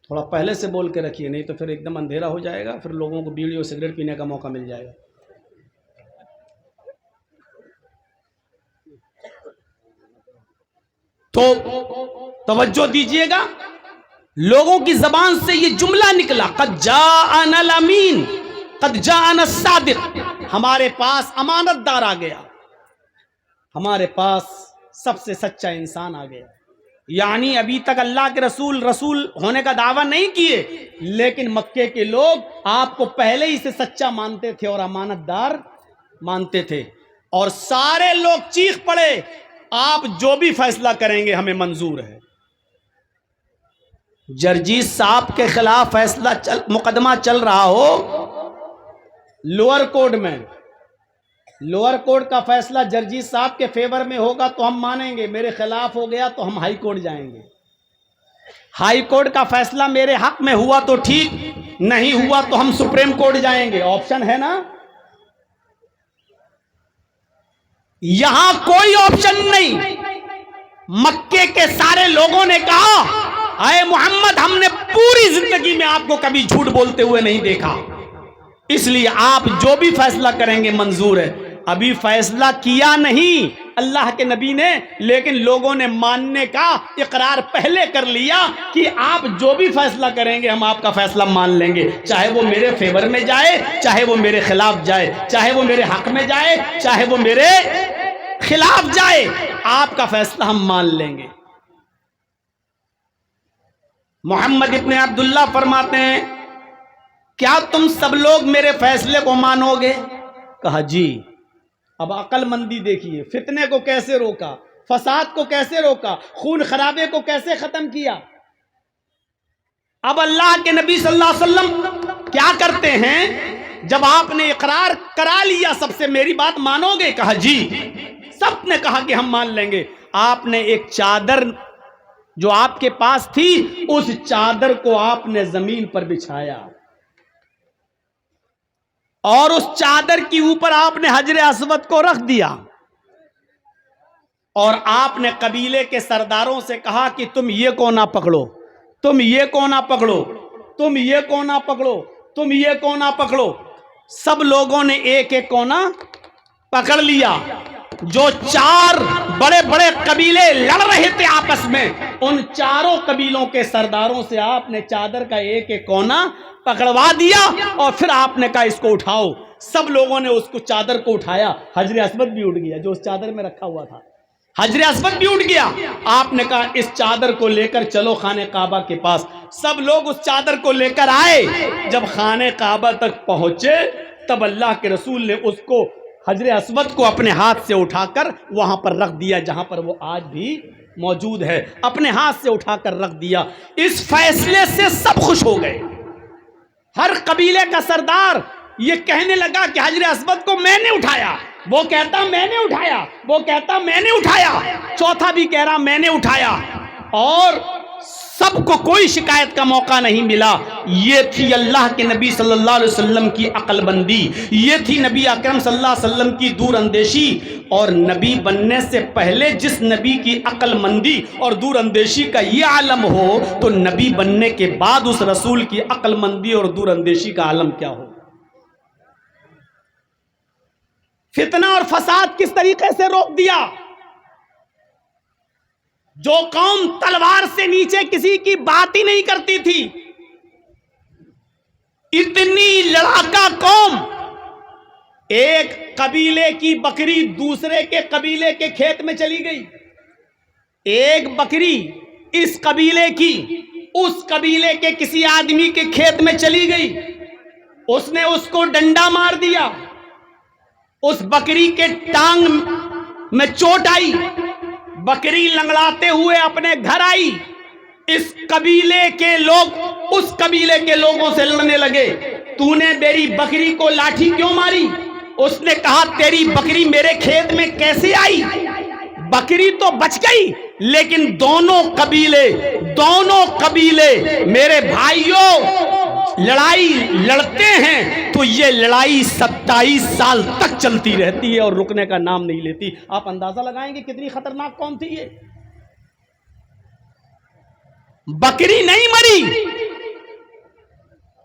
تھوڑا پہلے سے بول کے رکھیے، نہیں تو پھر ایک دم اندھیرا ہو جائے گا، پھر لوگوں کو بیڑی اور سگریٹ پینے کا موقع مل جائے گا۔ تو توجہ دیجئے گا، لوگوں کی زبان سے یہ جملہ نکلا، قد جاءنا الامین قد جاءنا الصادق، ہمارے پاس امانت دار آ گیا، ہمارے پاس سب سے سچا انسان آ گیا۔ یعنی ابھی تک اللہ کے رسول ہونے کا دعویٰ نہیں کیے، لیکن مکے کے لوگ آپ کو پہلے ہی سے سچا مانتے تھے اور امانت دار مانتے تھے، اور سارے لوگ چیخ پڑے، آپ جو بھی فیصلہ کریں گے ہمیں منظور ہے۔ جرجیس صاحب کے خلاف فیصلہ مقدمہ چل رہا ہو لوور کورٹ میں، لوور کورٹ کا فیصلہ جرجیس صاحب کے فیور میں ہوگا تو ہم مانیں گے، میرے خلاف ہو گیا تو ہم ہائی کورٹ جائیں گے، ہائی کورٹ کا فیصلہ میرے حق میں ہوا تو ٹھیک، نہیں ہوا تو ہم سپریم کورٹ جائیں گے، آپشن ہے نا۔ یہاں کوئی آپشن نہیں۔ مکے کے سارے لوگوں نے کہا، اے محمد ہم نے پوری زندگی میں آپ کو کبھی جھوٹ بولتے ہوئے نہیں دیکھا، اس لیے آپ جو بھی فیصلہ کریں گے منظور ہے۔ ابھی فیصلہ کیا نہیں اللہ کے نبی نے، لیکن لوگوں نے ماننے کا اقرار پہلے کر لیا کہ آپ جو بھی فیصلہ کریں گے ہم آپ کا فیصلہ مان لیں گے، چاہے وہ میرے فیور میں جائے، چاہے وہ میرے خلاف جائے، چاہے وہ میرے حق میں جائے، چاہے وہ میرے خلاف جائے، آپ کا فیصلہ ہم مان لیں گے۔ محمد ابن عبداللہ فرماتے ہیں، کیا تم سب لوگ میرے فیصلے کو مانو گے؟ کہا جی۔ اب عقل مندی دیکھیے، فتنے کو کیسے روکا، فساد کو کیسے روکا، خون خرابے کو کیسے ختم کیا۔ اب اللہ کے نبی صلی اللہ علیہ وسلم کیا کرتے ہیں؟ جب آپ نے اقرار کرا لیا سب سے، میری بات مانو گے؟ کہا جی۔ سب نے کہا کہ ہم مان لیں گے۔ آپ نے ایک چادر جو آپ کے پاس تھی، اس چادر کو آپ نے زمین پر بچھایا، اور اس چادر کی اوپر آپ نے حجر اسود کو رکھ دیا، اور آپ نے قبیلے کے سرداروں سے کہا کہ تم یہ کونا پکڑو، تم یہ کونا پکڑو، تم یہ کونا پکڑو، تم یہ کونا پکڑو۔ سب لوگوں نے ایک ایک کونا پکڑ لیا۔ جو 4 بڑے بڑے قبیلے لڑ رہے تھے آپس میں، ان چاروں قبیلوں کے سرداروں سے آپ نے چادر کا ایک ایک کونا پکڑوا دیا، اور پھر آپ نے کہا اس کو اٹھاؤ۔ سب لوگوں نے اس کو چادر کو اٹھایا، حجر اسود بھی اٹھ گیا جو اس چادر میں رکھا ہوا تھا، حجر اسود بھی اٹھ گیا۔ آپ نے کہا اس چادر کو لے کر چلو خانہ کعبہ کے پاس۔ سب لوگ اس چادر کو لے کر آئے۔ جب خانہ کعبہ تک پہنچے تب اللہ کے رسول نے اس کو حجر اسود کو اپنے ہاتھ سے اٹھا کر وہاں پر رکھ دیا جہاں پر وہ آج بھی موجود ہے، اپنے ہاتھ سے اٹھا کر رکھ دیا۔ اس فیصلے سے سب خوش ہو گئے۔ ہر قبیلے کا سردار یہ کہنے لگا کہ حجر اسود کو میں نے اٹھایا، وہ کہتا میں نے اٹھایا، وہ کہتا میں نے اٹھایا، چوتھا بھی کہہ رہا میں نے اٹھایا، اور سب کو کوئی شکایت کا موقع نہیں ملا۔ یہ تھی اللہ کے نبی صلی اللہ علیہ وسلم کی عقل بندی، یہ تھی نبی اکرم صلی اللہ علیہ وسلم کی دور اندیشی۔ اور نبی بننے سے پہلے جس نبی کی عقل مندی اور دور اندیشی کا یہ عالم ہو، تو نبی بننے کے بعد اس رسول کی عقل مندی اور دور اندیشی کا عالم کیا ہو۔ فتنہ اور فساد کس طریقے سے روک دیا۔ جو قوم تلوار سے نیچے کسی کی بات ہی نہیں کرتی تھی، اتنی لڑاکا قوم، ایک قبیلے کی بکری دوسرے کے قبیلے کے کھیت میں چلی گئی، ایک بکری اس قبیلے کی اس قبیلے کے کسی آدمی کے کھیت میں چلی گئی، اس نے اس کو ڈنڈا مار دیا، اس بکری کے ٹانگ میں چوٹ آئی، بکری لنگڑاتے ہوئے اپنے گھر آئی، اس قبیلے کے لوگ اس قبیلے کے لوگوں سے لڑنے لگے، تو نے میری بکری کو لاٹھی کیوں ماری؟ اس نے کہا تیری بکری میرے کھیت میں کیسے آئی؟ بکری تو بچ گئی، لیکن دونوں قبیلے میرے بھائیوں لڑائی لڑتے ہیں تو یہ لڑائی 27 سال تک چلتی رہتی ہے اور رکنے کا نام نہیں لیتی۔ آپ اندازہ لگائیں گے کتنی خطرناک قوم تھی یہ۔ بکری نہیں مری،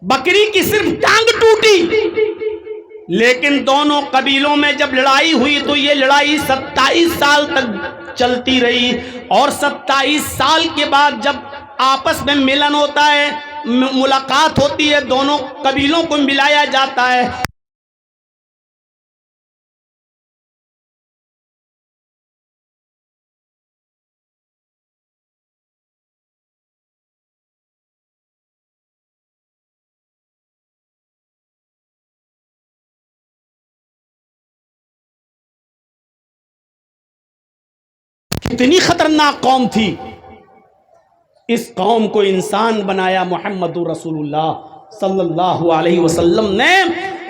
بکری کی صرف ٹانگ ٹوٹی، لیکن دونوں قبیلوں میں جب لڑائی ہوئی تو یہ لڑائی 27 سال تک چلتی رہی، اور 27 سال کے بعد جب آپس میں ملن ہوتا ہے، ملاقات ہوتی ہے، دونوں قبیلوں کو ملایا جاتا ہے۔ کتنی خطرناک قوم تھی، اس قوم کو انسان بنایا محمد رسول اللہ صلی اللہ علیہ وسلم نے۔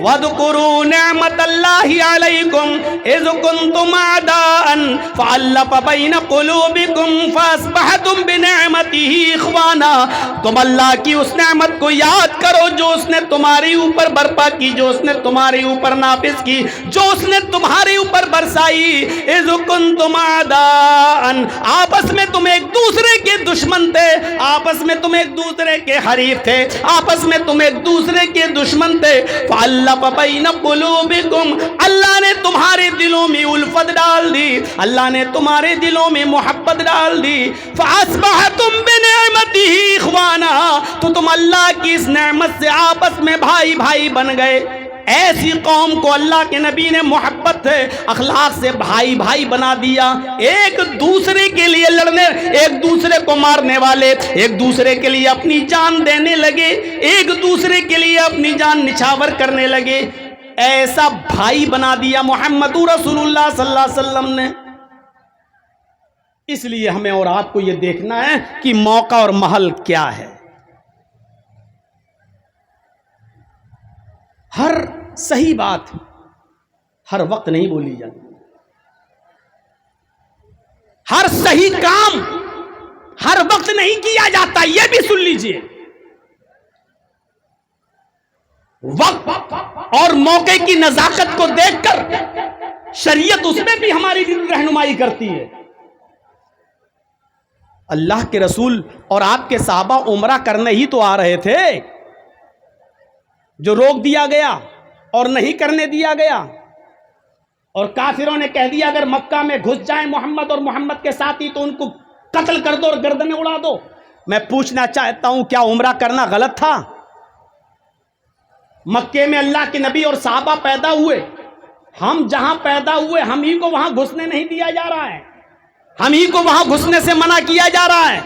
وَاذْكُرُوا نِعْمَةَ اللَّهِ عَلَيْكُمْ إِذْ كُنْتُمْ أَعْدَاءً فَأَلَّفَ بَيْنَ قُلُوبِكُمْ فَأَصْبَحْتُمْ بِنِعْمَتِهِ إِخْوَانًا۔ تم اللہ کی اس نعمت کو یاد کرو جو اس نے تمہاری اوپر برپا کی، جو اس نے تمہارے اوپر نافذ کی، جو اس نے تمہارے اوپر برسائی۔ إِذْ كُنْتُمْ أَعْدَاءً، آپس میں تم ایک دوسرے کے دشمن تھے، آپس میں تم ایک دوسرے کے حریف تھے، آپس میں تم ایک دوسرے کے دشمن تھے۔ فَأَلَّفَ بَيْنَ قُلُوبِكُمْ، اللہ نے تمہارے دلوں میں الفت ڈال دی، اللہ نے تمہارے دلوں میں محبت ڈال دی۔ فَأَصْبَحْتُمْ بِنِعْمَتِهِ إِخْوَانًا، تو تم اللہ کی اس نعمت سے آپس میں بھائی بھائی بن گئے۔ ایسی قوم کو اللہ کے نبی نے محبت سے، اخلاق سے بھائی بھائی بنا دیا، ایک دوسرے کے لیے لڑنے، ایک دوسرے کو مارنے والے، ایک دوسرے کے لیے اپنی جان دینے لگے، ایک دوسرے کے لیے اپنی جان نچھاور کرنے لگے۔ ایسا بھائی بنا دیا محمد رسول اللہ صلی اللہ علیہ وسلم نے۔ اس لیے ہمیں اور آپ کو یہ دیکھنا ہے کہ موقع اور محل کیا ہے۔ ہر صحیح بات ہر وقت نہیں بولی جاتی، ہر صحیح کام ہر وقت نہیں کیا جاتا، یہ بھی سن لیجئے۔ وقت اور موقع کی نزاکت کو دیکھ کر شریعت اس میں بھی ہماری رہنمائی کرتی ہے۔ اللہ کے رسول اور آپ کے صحابہ عمرہ کرنے ہی تو آ رہے تھے، جو روک دیا گیا اور نہیں کرنے دیا گیا، اور کافروں نے کہہ دیا اگر مکہ میں گھس جائیں محمد اور محمد کے ساتھی تو ان کو قتل کر دو اور گردنیں اڑا دو۔ میں پوچھنا چاہتا ہوں کیا عمرہ کرنا غلط تھا؟ مکے میں اللہ کے نبی اور صحابہ پیدا ہوئے، ہم جہاں پیدا ہوئے ہم ہی کو وہاں گھسنے نہیں دیا جا رہا ہے، ہم ہی کو وہاں گھسنے سے منع کیا جا رہا ہے۔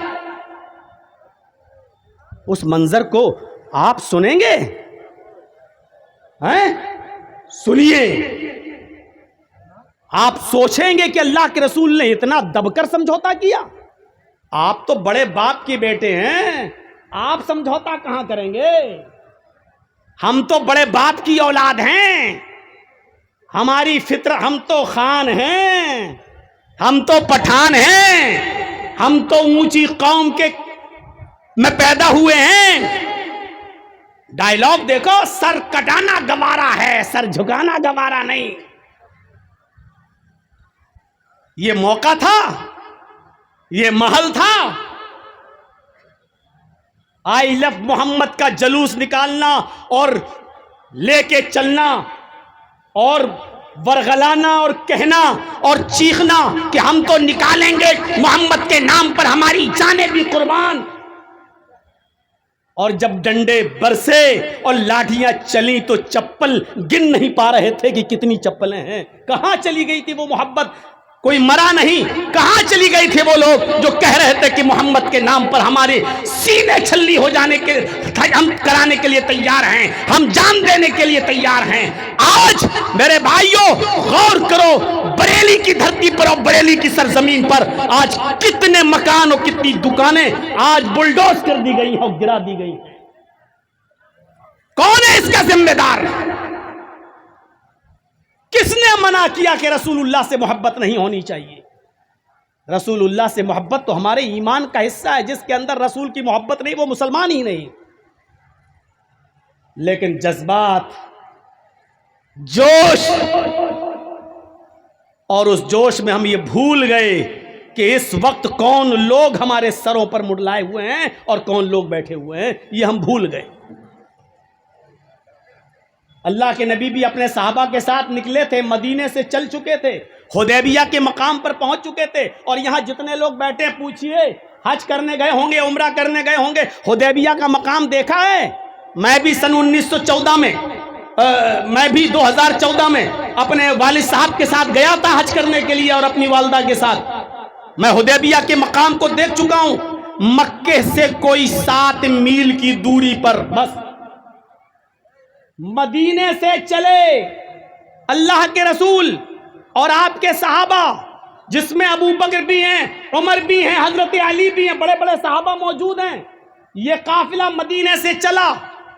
اس منظر کو آپ سنیں گے؟ سنیے، آپ سوچیں گے کہ اللہ کے رسول نے اتنا دب کر سمجھوتا کیا؟ آپ تو بڑے باپ کے بیٹے ہیں، آپ سمجھوتا کہاں کریں گے؟ ہم تو بڑے باپ کی اولاد ہیں، ہماری فطرت، ہم تو خان ہیں، ہم تو پٹھان ہیں، ہم تو اونچی قوم کے میں پیدا ہوئے ہیں۔ ڈائلاگ دیکھو، سر کٹانا گوارا ہے، سر جھکانا گوارا نہیں۔ یہ موقع تھا، یہ محل تھا، آئی لو محمد کا جلوس نکالنا اور لے کے چلنا اور ورغلانا اور کہنا اور چیخنا کہ ہم تو نکالیں گے محمد کے نام پر ہماری جانیں بھی قربان۔ اور جب ڈنڈے برسے اور لاٹھیاں چلیں تو چپل گن نہیں پا رہے تھے کہ کتنی چپلیں ہیں۔ کہاں چلی گئی تھی وہ محبت؟ کوئی مرا نہیں، کہاں چلی گئی تھی وہ لوگ جو کہہ رہے تھے کہ محمد کے نام پر ہمارے سینے چھلی ہو جانے کے ہم کرانے کے لیے تیار ہیں، ہم جان دینے کے لیے تیار ہیں۔ آج میرے بھائیوں غور کرو، بریلی کی دھرتی پر اور بریلی کی سرزمین پر آج کتنے مکان اور کتنی دکانیں آج بلڈوز کر دی گئی ہیں اور گرا دی گئی ہیں۔ کون ہے اس کا ذمہ دار؟ کس نے منع کیا کہ رسول اللہ سے محبت نہیں ہونی چاہیے؟ رسول اللہ سے محبت تو ہمارے ایمان کا حصہ ہے، جس کے اندر رسول کی محبت نہیں وہ مسلمان ہی نہیں۔ لیکن جذبات، جوش، اور اس جوش میں ہم یہ بھول گئے کہ اس وقت کون لوگ ہمارے سروں پر منڈلائے ہوئے ہیں اور کون لوگ بیٹھے ہوئے ہیں، یہ ہم بھول گئے۔ اللہ کے نبی بھی اپنے صحابہ کے ساتھ نکلے تھے، مدینے سے چل چکے تھے، حدیبیہ کے مقام پر پہنچ چکے تھے، اور یہاں جتنے لوگ بیٹھے پوچھئے حج کرنے گئے ہوں گے، عمرہ کرنے گئے ہوں گے، حدیبیہ کا مقام دیکھا ہے؟ میں بھی سن 1914 میں میں بھی 2014 میں اپنے والد صاحب کے ساتھ گیا تھا حج کرنے کے لیے اور اپنی والدہ کے ساتھ۔ میں حدیبیہ کے مقام کو دیکھ چکا ہوں، مکے سے کوئی 7 میل کی دوری پر بس مدینے سے چلے اللہ کے رسول اور آپ کے صحابہ، جس میں ابو بکر بھی ہیں، عمر بھی ہیں، حضرت علی بھی ہیں، بڑے بڑے صحابہ موجود ہیں۔ یہ قافلہ مدینے سے چلا۔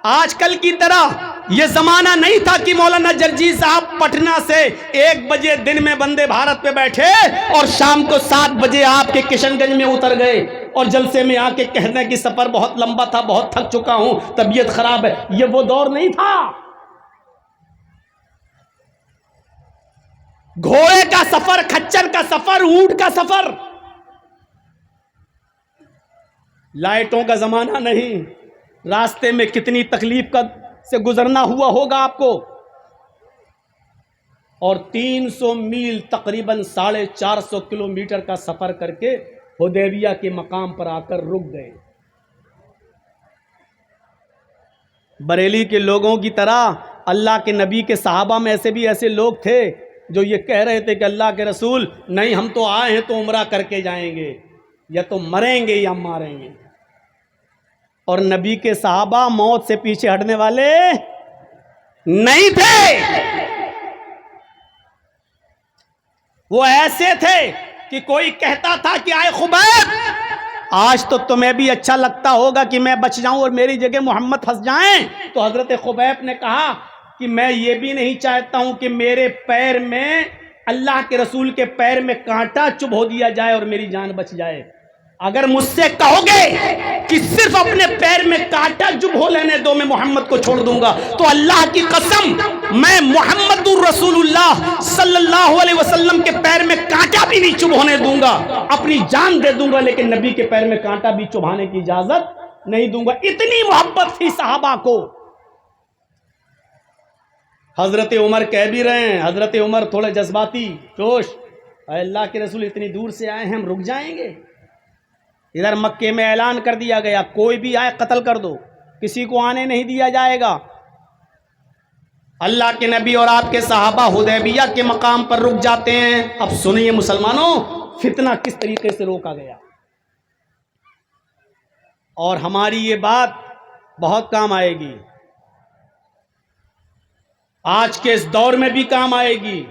آج کل کی طرح یہ زمانہ نہیں تھا کہ مولانا جرجی صاحب پٹنہ سے 1 بجے دن میں وندے بھارت پہ بیٹھے اور شام کو 7 بجے آپ کے کشن گنج میں اتر گئے اور جلسے میں آ کے کہنے کہ سفر بہت لمبا تھا، بہت تھک چکا ہوں، طبیعت خراب ہے۔ یہ وہ دور نہیں تھا۔ گھوڑے کا سفر، کھچر کا سفر، اونٹ کا سفر، لائٹوں کا زمانہ نہیں۔ راستے میں کتنی تکلیف سے گزرنا ہوا ہوگا آپ کو، اور 300 میل تقریباً 450 کلومیٹر کا سفر کر کے حدیبیہ کے مقام پر آ کر رک گئے۔ بریلی کے لوگوں کی طرح اللہ کے نبی کے صحابہ میں ایسے لوگ تھے جو یہ کہہ رہے تھے کہ اللہ کے رسول نہیں، ہم تو آئے ہیں تو عمرہ کر کے جائیں گے، یا تو مریں گے یا ماریں گے۔ اور نبی کے صحابہ موت سے پیچھے ہٹنے والے نہیں تھے، وہ ایسے تھے کہ کوئی کہتا تھا کہ آئے خبیب، آج تو تمہیں بھی اچھا لگتا ہوگا کہ میں بچ جاؤں اور میری جگہ محمد پھنس جائیں۔ تو حضرت خبیب نے کہا کہ میں یہ بھی نہیں چاہتا ہوں کہ میرے پیر میں، اللہ کے رسول کے پیر میں کانٹا چبھو دیا جائے اور میری جان بچ جائے۔ اگر مجھ سے کہو گے کہ صرف اپنے پیر میں کانٹا چبھو لینے دو، میں محمد کو چھوڑ دوں گا، تو اللہ کی قسم میں محمد الرسول اللہ صلی اللہ علیہ وسلم کے پیر میں کانٹا بھی نہیں چبھونے دوں گا، اپنی جان دے دوں گا، لیکن نبی کے پیر میں کانٹا بھی چبھانے کی اجازت نہیں دوں گا۔ اتنی محبت تھی صحابہ کو۔ حضرت عمر کہہ بھی رہے ہیں، حضرت عمر تھوڑے جذباتی جوش، اے اللہ کے رسول اتنی دور سے آئے ہیں، ہم رک جائیں گے؟ ادھر مکے میں اعلان کر دیا گیا کوئی بھی آئے قتل کر دو، کسی کو آنے نہیں دیا جائے گا۔ اللہ کے نبی اور آپ کے صحابہ حدیبیہ کے مقام پر رک جاتے ہیں۔ اب سنیے مسلمانوں، فتنہ کس طریقے سے روکا گیا، اور ہماری یہ بات بہت کام آئے گی، آج کے اس دور میں بھی کام آئے گی۔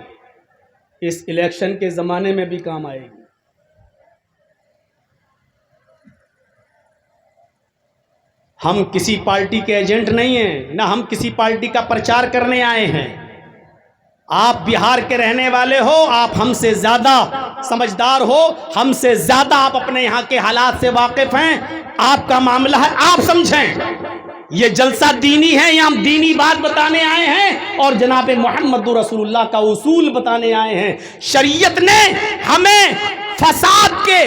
اس الیکشن کے زمانے میں بھی کام آئے گی۔ ہم کسی پارٹی کے ایجنٹ نہیں ہیں، نہ ہم کسی پارٹی کا پرچار کرنے آئے ہیں۔ آپ بہار کے رہنے والے ہو، آپ ہم سے زیادہ سمجھدار ہو، ہم سے زیادہ آپ اپنے یہاں کے حالات سے واقف ہیں۔ آپ کا معاملہ ہے، آپ سمجھیں یہ جلسہ دینی ہے، یہاں ہم دینی بات بتانے آئے ہیں اور جناب محمد رسول اللہ کا اصول بتانے آئے ہیں۔ شریعت نے ہمیں فساد کے،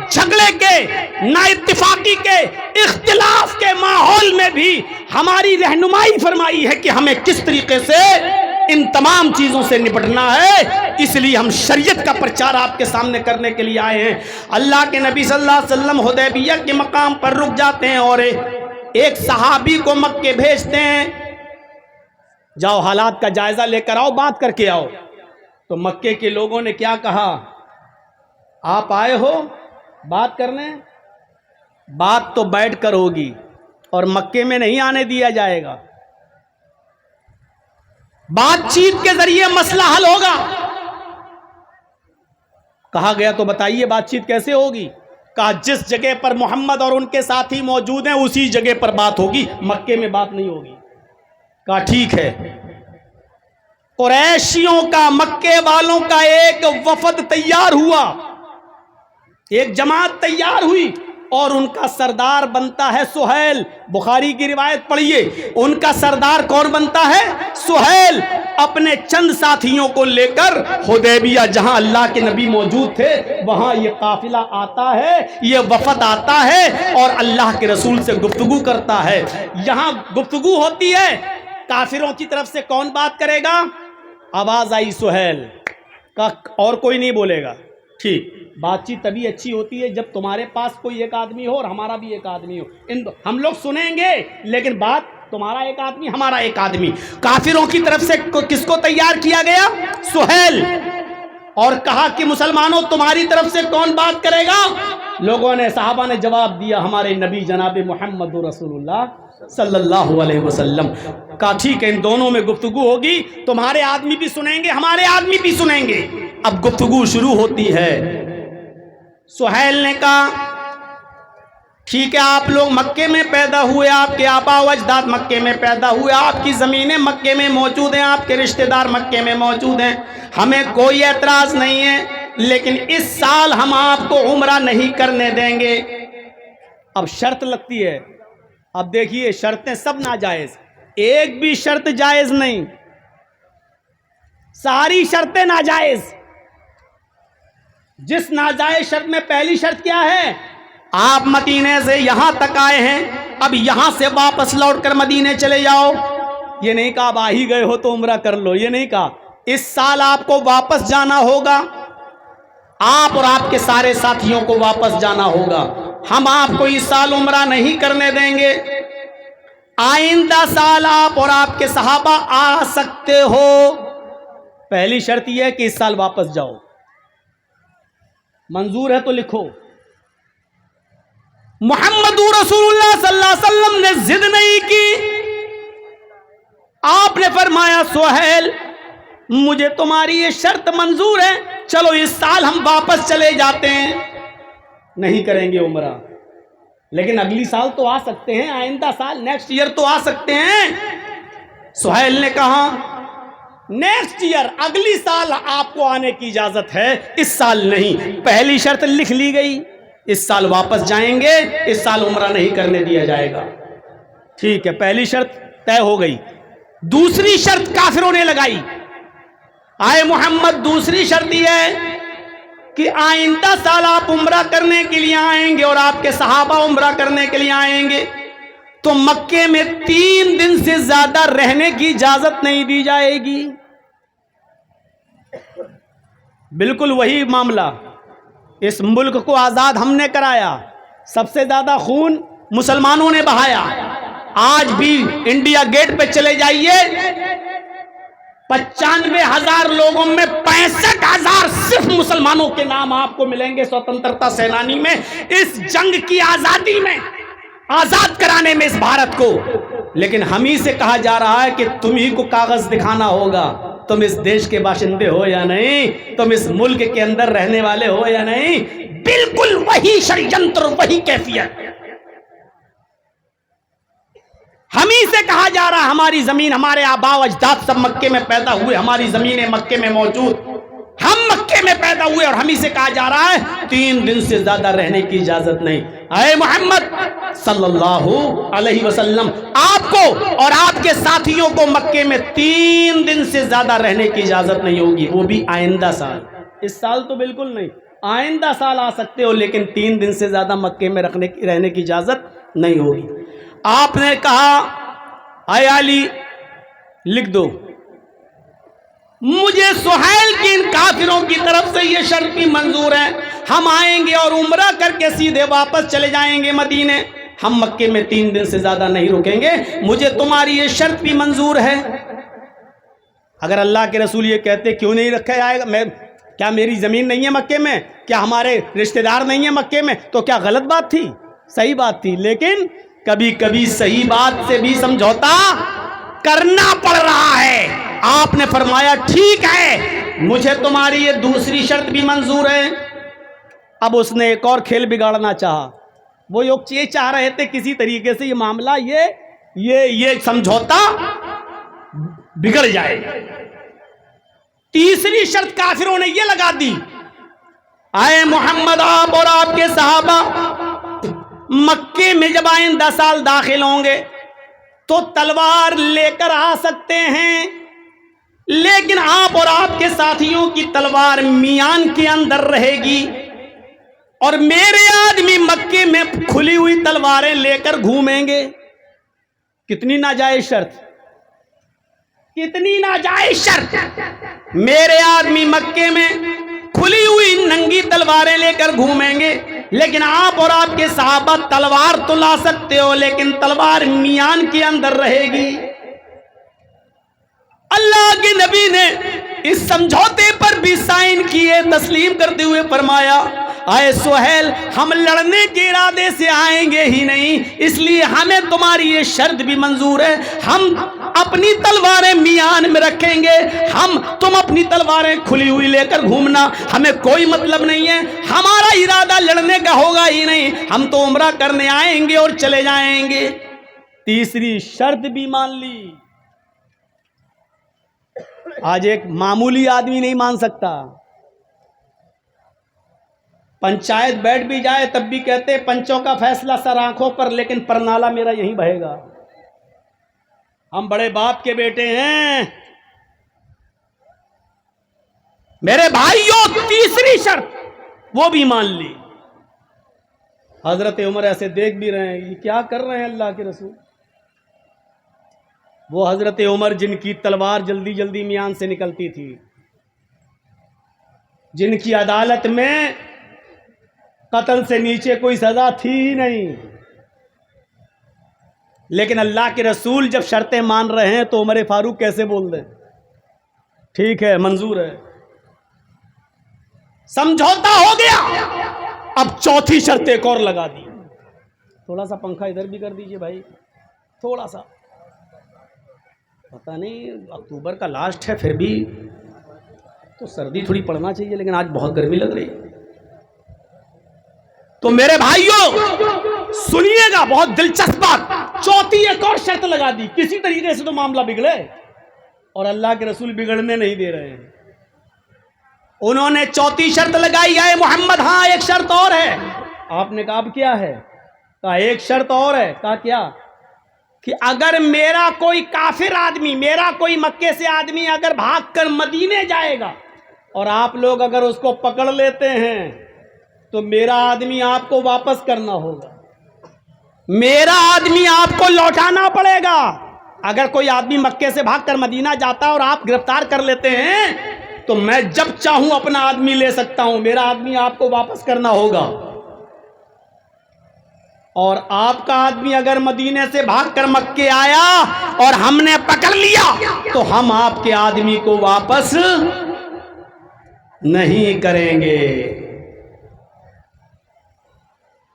جھگڑے کے، نا اتفاقی کے، اختلاف کے ماحول میں بھی ہماری رہنمائی فرمائی ہے کہ ہمیں کس طریقے سے ان تمام چیزوں سے نپٹنا ہے۔ اس لیے ہم شریعت کا پرچار آپ کے سامنے کرنے کے لیے آئے ہیں۔ اللہ کے نبی صلی اللہ علیہ وسلم حدیبیہ کے مقام پر رک جاتے ہیں اور ایک صحابی کو مکے بھیجتے ہیں، جاؤ حالات کا جائزہ لے کر آؤ، بات کر کے آؤ۔ تو مکے کے لوگوں نے کیا کہا؟ آپ آئے ہو بات کرنے، بات تو بیٹھ کر ہوگی اور مکے میں نہیں آنے دیا جائے گا، بات چیت کے ذریعے مسئلہ حل ہوگا۔ کہا گیا تو بتائیے بات چیت کیسے ہوگی؟ کہا جس جگہ پر محمد اور ان کے ساتھی موجود ہیں اسی جگہ پر بات ہوگی، مکے میں بات نہیں ہوگی۔ کہا ٹھیک ہے۔ قریشیوں کا، مکے والوں کا ایک وفد تیار ہوا، ایک جماعت تیار ہوئی اور ان کا سردار بنتا ہے سہیل۔ بخاری کی روایت پڑھیے، ان کا سردار کون بنتا ہے؟ سہیل۔ اپنے چند ساتھیوں کو لے کر حدیبیہ جہاں اللہ کے نبی موجود تھے وہاں یہ قافلہ آتا ہے، یہ وفد آتا ہے اور اللہ کے رسول سے گفتگو کرتا ہے۔ یہاں گفتگو ہوتی ہے، کافروں کی طرف سے کون بات کرے گا؟ آواز آئی سہیل کا، اور کوئی نہیں بولے گا۔ ٹھیک، بات چیت تبھی اچھی ہوتی ہے جب تمہارے پاس کوئی ایک آدمی ہو اور ہمارا بھی ایک آدمی ہو۔ ہم لوگ سنیں گے لیکن بات تمہارا ایک آدمی، ہمارا ایک آدمی۔ کافروں کی طرف سے کس کو تیار کیا گیا؟ سہیل۔ اور کہا کہ مسلمانوں تمہاری طرف سے کون بات کرے گا؟ لوگوں نے، صحابہ نے جواب دیا ہمارے نبی جناب محمد رسول اللہ صلی اللہ علیہ وسلم۔ کہا ٹھیک ہے، ان دونوں میں گفتگو ہوگی، تمہارے آدمی بھی سنیں گے، ہمارے آدمی بھی سنیں گے۔ اب گفتگو شروع ہوتی ہے۔ سہیل نے کہا ٹھیک ہے، آپ لوگ مکے میں پیدا ہوئے، آپ کے آبا و اجداد مکے میں پیدا ہوئے، آپ کی زمینیں مکے میں موجود ہیں، آپ کے رشتہ دار مکے میں موجود ہیں، ہمیں کوئی اعتراض نہیں ہے، لیکن اس سال ہم آپ کو عمرہ نہیں کرنے دیں گے۔ اب شرط لگتی ہے۔ اب دیکھیے شرطیں سب ناجائز، ایک بھی شرط جائز نہیں، ساری شرطیں ناجائز۔ جس ناجائز شرط میں پہلی شرط کیا ہے؟ آپ مدینے سے یہاں تک آئے ہیں، اب یہاں سے واپس لوٹ کر مدینے چلے جاؤ۔ یہ نہیں کہا اب آ ہی گئے ہو تو عمرہ کر لو، یہ نہیں کہا، اس سال آپ کو واپس جانا ہوگا، آپ اور آپ کے سارے ساتھیوں کو واپس جانا ہوگا، ہم آپ کو اس سال عمرہ نہیں کرنے دیں گے، آئندہ سال آپ اور آپ کے صحابہ آ سکتے ہو، پہلی شرط یہ ہے کہ اس سال واپس جاؤ۔ منظور ہے تو لکھو۔ محمد رسول اللہ صلی اللہ علیہ وسلم نے ضد نہیں کی، آپ نے فرمایا سہیل مجھے تمہاری یہ شرط منظور ہے، چلو اس سال ہم واپس چلے جاتے ہیں، نہیں کریں گے عمرہ، لیکن اگلی سال تو آ سکتے ہیں، آئندہ سال نیکسٹ ایئر تو آ سکتے ہیں۔ سہیل نے کہا نیکسٹ ایئر، اگلی سال آپ کو آنے کی اجازت ہے، اس سال نہیں۔ پہلی شرط لکھ لی گئی، اس سال واپس جائیں گے، اس سال عمرہ نہیں کرنے دیا جائے گا۔ ٹھیک ہے، پہلی شرط طے ہو گئی۔ دوسری شرط کافروں نے لگائی، آئے محمد دوسری شرط یہ ہے کہ آئندہ سال آپ عمرہ کرنے کے لیے آئیں گے اور آپ کے صحابہ عمرہ کرنے کے لیے آئیں گے تو مکے میں 3 دن سے زیادہ رہنے کی اجازت نہیں دی جائے گی۔ بالکل وہی معاملہ، اس ملک کو آزاد ہم نے کرایا، سب سے زیادہ خون مسلمانوں نے بہایا۔ آج بھی انڈیا گیٹ پہ چلے جائیے، 95,000 لوگوں میں 65,000 صرف مسلمانوں کے نام آپ کو ملیں گے سوتنترتا سینانی میں، اس جنگ کی آزادی میں، آزاد کرانے میں اس بھارت کو۔ لیکن ہم ہی سے کہا جا رہا ہے کہ تم ہی کو کاغذ دکھانا ہوگا، تم اس دیش کے باشندے ہو یا نہیں، تم اس ملک کے اندر رہنے والے ہو یا نہیں، بالکل وہی شریعت، وہی کیفیت۔ ہم ہی سے کہا جا رہا ہماری زمین، ہمارے آباء و اجداد سب مکے میں پیدا ہوئے، ہماری زمینیں مکے میں موجود، ہم مکے میں پیدا ہوئے، اور ہم ہی سے کہا جا رہا ہے 3 دن سے زیادہ رہنے کی اجازت نہیں۔ اے محمد صلی اللہ علیہ وسلم، آپ کو اور آپ کے ساتھیوں کو مکے میں 3 دن سے زیادہ رہنے کی اجازت نہیں ہوگی، وہ بھی آئندہ سال۔ اس سال تو بالکل نہیں، آئندہ سال آ سکتے ہو، لیکن 3 دن سے زیادہ مکے میں رہنے کی اجازت نہیں ہوگی۔ آپ نے کہا اے علی لکھ دو، مجھے سہیل کی ان کافروں کی طرف سے یہ شرط بھی منظور ہے، ہم آئیں گے اور عمرہ کر کے سیدھے واپس چلے جائیں گے مدینے، ہم مکے میں 3 دن سے زیادہ نہیں رکیں گے، مجھے تمہاری یہ شرط بھی منظور ہے۔ اگر اللہ کے رسول یہ کہتے کیوں نہیں رکھا جائے گا، کیا میری زمین نہیں ہے مکے میں، کیا ہمارے رشتہ دار نہیں ہیں مکے میں، تو کیا غلط بات تھی؟ صحیح بات تھی، لیکن کبھی کبھی صحیح بات سے بھی سمجھوتا کرنا پڑ رہا ہے۔ آپ نے فرمایا ٹھیک ہے، مجھے تمہاری یہ دوسری شرط بھی منظور ہے۔ اب اس نے ایک اور کھیل بگاڑنا چاہا، وہ یہ چاہ رہے تھے کسی طریقے سے یہ معاملہ یہ سمجھوتا بگڑ جائے۔ تیسری شرط کافروں نے یہ لگا دی، اے محمد آپ اور آپ کے صحابہ مکے میں جب آئندہ سال داخل ہوں گے تو تلوار لے کر آ سکتے ہیں، لیکن آپ اور آپ کے ساتھیوں کی تلوار میان کے اندر رہے گی، اور میرے آدمی مکے میں کھلی ہوئی تلواریں لے کر گھومیں گے۔ کتنی ناجائز شرط، کتنی ناجائز شرط! میرے آدمی مکے میں کھلی ہوئی ننگی تلواریں لے کر گھومیں گے، لیکن آپ اور آپ کے صحابہ تلوار تو لا سکتے ہو، لیکن تلوار میان کے اندر رہے گی۔ اللہ کے نبی نے اس سمجھوتے پر بھی سائن کیے، تسلیم کرتے ہوئے فرمایا اے سہیل ہم لڑنے کے ارادے سے آئیں گے ہی نہیں، اس لیے ہمیں تمہاری یہ شرط بھی منظور ہے، ہم اپنی تلواریں میان میں رکھیں گے، تم اپنی تلواریں کھلی ہوئی لے کر گھومنا، ہمیں کوئی مطلب نہیں ہے، ہمارا ارادہ لڑنے کا ہوگا ہی نہیں، ہم تو عمرہ کرنے آئیں گے اور چلے جائیں گے۔ تیسری شرط بھی مان لی۔ آج ایک معمولی آدمی نہیں مان سکتا، پنچایت بیٹھ بھی جائے تب بھی کہتے پنچوں کا فیصلہ سر آنکھوں پر، لیکن پرنالہ میرا یہیں بہے گا، ہم بڑے باپ کے بیٹے ہیں۔ میرے بھائیوں تیسری شرط وہ بھی مان لی۔ حضرت عمر ایسے دیکھ بھی رہے ہیں یہ کیا کر رہے ہیں اللہ کے رسول، وہ حضرت عمر جن کی تلوار جلدی جلدی میان سے نکلتی تھی، جن کی عدالت میں قتل سے نیچے کوئی سزا تھی ہی نہیں، لیکن اللہ کے رسول جب شرطیں مان رہے ہیں تو عمر فاروق کیسے بول دیں ٹھیک ہے منظور ہے۔ سمجھوتا ہو گیا، اب چوتھی شرط ایک اور لگا دی۔ تھوڑا سا پنکھا ادھر بھی کر دیجئے بھائی، تھوڑا سا، پتہ نہیں اکتوبر کا لاسٹ ہے پھر بھی تو سردی تھوڑی پڑنا چاہیے، لیکن آج بہت گرمی لگ رہی ہے۔ تو میرے بھائیوں سنیے گا، بہت دلچسپ بات، چوتھی ایک اور شرط لگا دی، کسی طریقے سے تو معاملہ بگڑے، اور اللہ کے رسول بگڑنے نہیں دے رہے ہیں۔ انہوں نے چوتھی شرط لگائی ہے محمد ہاں ایک شرط اور ہے۔ آپ نے کہا اب کیا ہے؟ کہا ایک شرط اور ہے۔ کہا کیا؟ کہ اگر میرا کوئی کافر آدمی، میرا کوئی مکے سے آدمی اگر بھاگ کر مدینے جائے گا اور آپ لوگ اگر اس کو پکڑ لیتے ہیں تو میرا آدمی آپ کو واپس کرنا ہوگا، میرا آدمی آپ کو لوٹانا پڑے گا۔ اگر کوئی آدمی مکے سے بھاگ کر مدینہ جاتا اور آپ گرفتار کر لیتے ہیں تو میں جب چاہوں اپنا آدمی لے سکتا ہوں، میرا آدمی آپ کو واپس کرنا ہوگا، اور آپ کا آدمی اگر مدینے سے بھاگ کر مکے آیا اور ہم نے پکڑ لیا تو ہم آپ کے آدمی کو واپس نہیں کریں گے۔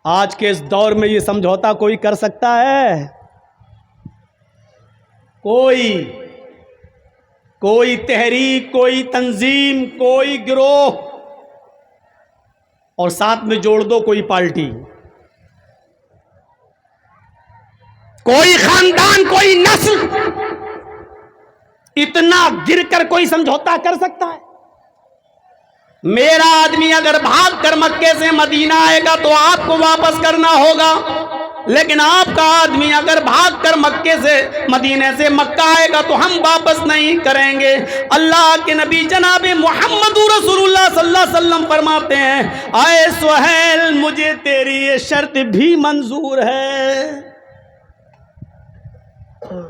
آج کے اس دور میں یہ سمجھوتا کوئی کر سکتا ہے؟ کوئی کوئی تحریک، کوئی تنظیم، کوئی گروہ، اور ساتھ میں جوڑ دو کوئی پارٹی، کوئی خاندان، کوئی نسل، اتنا گر کر کوئی سمجھوتا کر سکتا ہے؟ میرا آدمی اگر بھاگ کر مکے سے مدینہ آئے گا تو آپ کو واپس کرنا ہوگا، لیکن آپ کا آدمی اگر بھاگ کر مکے سے مدینے سے مکہ آئے گا تو ہم واپس نہیں کریں گے۔ اللہ کے نبی جناب محمد رسول اللہ صلی اللہ علیہ وسلم فرماتے ہیں، اے سہیل مجھے تیری یہ شرط بھی منظور ہے۔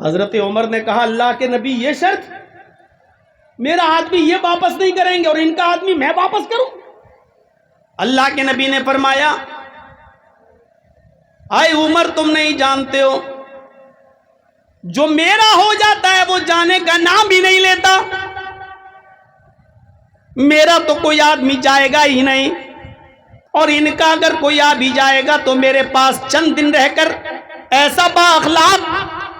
حضرت عمر نے کہا، اللہ کے نبی یہ شرط؟ میرا آدمی یہ واپس نہیں کریں گے اور ان کا آدمی میں واپس کروں؟ اللہ کے نبی نے فرمایا، اے عمر تم نہیں جانتے ہو، جو میرا ہو جاتا ہے وہ جانے کا نام بھی نہیں لیتا، میرا تو کوئی آدمی جائے گا ہی نہیں، اور ان کا اگر کوئی آ بھی جائے گا تو میرے پاس چند دن رہ کر ایسا با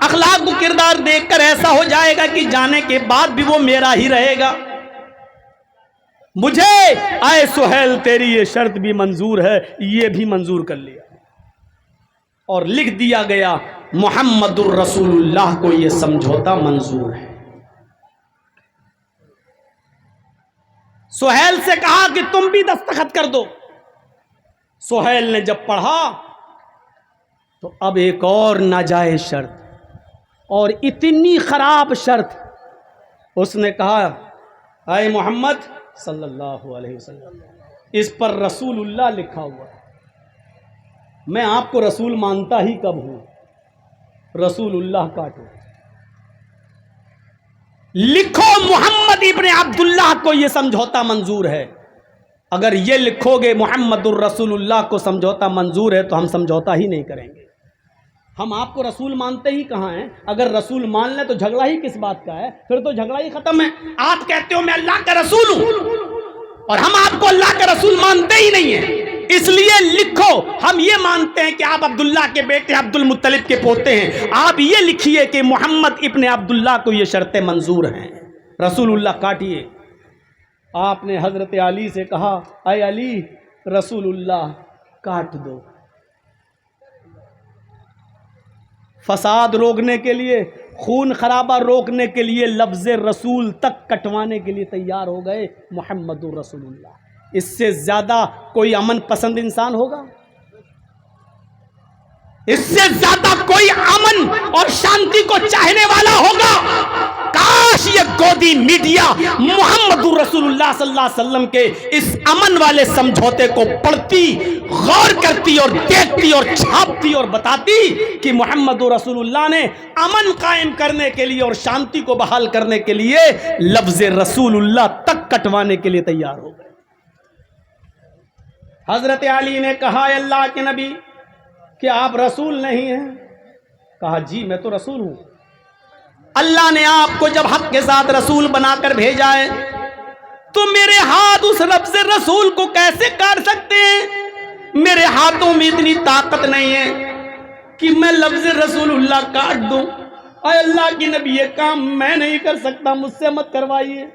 اخلاق و کردار دیکھ کر ایسا ہو جائے گا کہ جانے کے بعد بھی وہ میرا ہی رہے گا۔ مجھے اے سہیل تیری یہ شرط بھی منظور ہے، یہ بھی منظور کر لیا اور لکھ دیا گیا محمد الرسول اللہ کو یہ سمجھوتا منظور ہے۔ سہیل سے کہا کہ تم بھی دستخط کر دو۔ سہیل نے جب پڑھا تو اب ایک اور ناجائز شرط اور اتنی خراب شرط، اس نے کہا، اے محمد صلی اللہ علیہ وسلم، اس پر رسول اللہ لکھا ہوا ہے، میں آپ کو رسول مانتا ہی کب ہوں، رسول اللہ کاٹو، لکھو محمد ابن عبداللہ کو یہ سمجھوتا منظور ہے۔ اگر یہ لکھو گے محمد الرسول اللہ کو سمجھوتا منظور ہے تو ہم سمجھوتا ہی نہیں کریں گے۔ ہم آپ کو رسول مانتے ہی کہاں ہیں؟ اگر رسول مان لیں تو جھگڑا ہی کس بات کا ہے؟ پھر تو جھگڑا ہی ختم ہے۔ آپ کہتے ہو میں اللہ کا رسول ہوں اور ہم آپ کو اللہ کا رسول مانتے ہی نہیں ہیں، اس لیے لکھو ہم یہ مانتے ہیں کہ آپ عبداللہ کے بیٹے عبد المطلب کے پوتے ہیں، آپ یہ لکھیے کہ محمد ابن عبداللہ کو یہ شرطیں منظور ہیں، رسول اللہ کاٹیے۔ آپ نے حضرت علی سے کہا، اے علی رسول اللہ کاٹ دو۔ فساد روکنے کے لیے، خون خرابہ روکنے کے لیے لفظ رسول تک کٹوانے کے لیے تیار ہو گئے محمد رسول اللہ۔ اس سے زیادہ کوئی امن پسند انسان ہوگا؟ اس سے زیادہ کوئی امن اور شانتی کو چاہنے والا ہوگا؟ کاش یہ گودی میڈیا محمد رسول اللہ صلی اللہ علیہ وسلم کے اس امن والے سمجھوتے کو پڑھتی، غور کرتی اور دیکھتی اور چھاپتی اور بتاتی کہ محمد رسول اللہ نے امن قائم کرنے کے لیے اور شانتی کو بحال کرنے کے لیے لفظ رسول اللہ تک کٹوانے کے لیے تیار ہو گئے۔ حضرت علی نے کہا، اے اللہ کے نبی کہ آپ رسول نہیں ہیں؟ کہا جی میں تو رسول ہوں۔ اللہ نے آپ کو جب حق کے ساتھ رسول بنا کر بھیجا ہے تو میرے ہاتھ اس لفظ رسول کو کیسے کاٹ سکتے ہیں؟ میرے ہاتھوں میں اتنی طاقت نہیں ہے کہ میں لفظ رسول اللہ کاٹ دوں۔ اے اللہ کی نبی یہ کام میں نہیں کر سکتا، مجھ سے مت کروائیے۔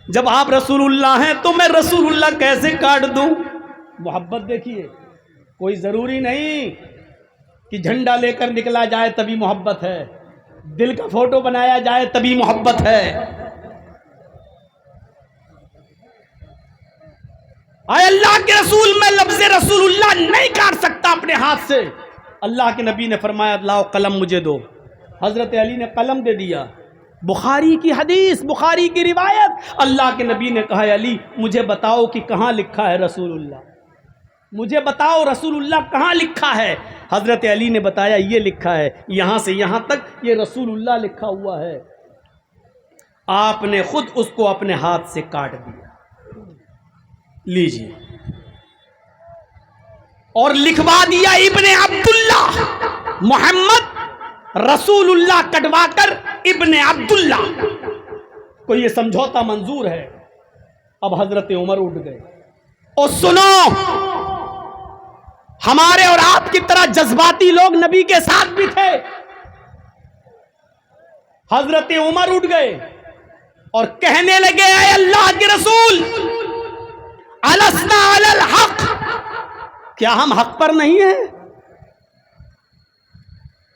جب آپ رسول اللہ ہیں تو میں رسول اللہ کیسے کاٹ دوں؟ محبت دیکھیے، کوئی ضروری نہیں کہ جھنڈا لے کر نکلا جائے تبھی محبت ہے، دل کا فوٹو بنایا جائے تبھی محبت ہے۔ اے اللہ کے رسول میں لفظ رسول اللہ نہیں کاٹ سکتا اپنے ہاتھ سے۔ اللہ کے نبی نے فرمایا لاؤ قلم مجھے دو۔ حضرت علی نے قلم دے دیا۔ بخاری کی حدیث، بخاری کی روایت، اللہ کے نبی نے کہا علی مجھے بتاؤ کہ کہاں لکھا ہے رسول اللہ، مجھے بتاؤ رسول اللہ کہاں لکھا ہے؟ حضرت علی نے بتایا یہ لکھا ہے، یہاں سے یہاں تک یہ رسول اللہ لکھا ہوا ہے۔ آپ نے خود اس کو اپنے ہاتھ سے کاٹ دیا۔ لیجیے، اور لکھوا دیا ابن عبداللہ، محمد رسول اللہ کٹوا کر ابن عبداللہ کو یہ سمجھوتا منظور ہے۔ اب حضرت عمر اٹھ گئے، اور سنو ہمارے اور آپ کی طرح جذباتی لوگ نبی کے ساتھ بھی تھے۔ حضرت عمر اٹھ گئے، اور کہنے لگے اے اللہ کے رسول السنا علی الحق، کیا ہم حق پر نہیں ہیں؟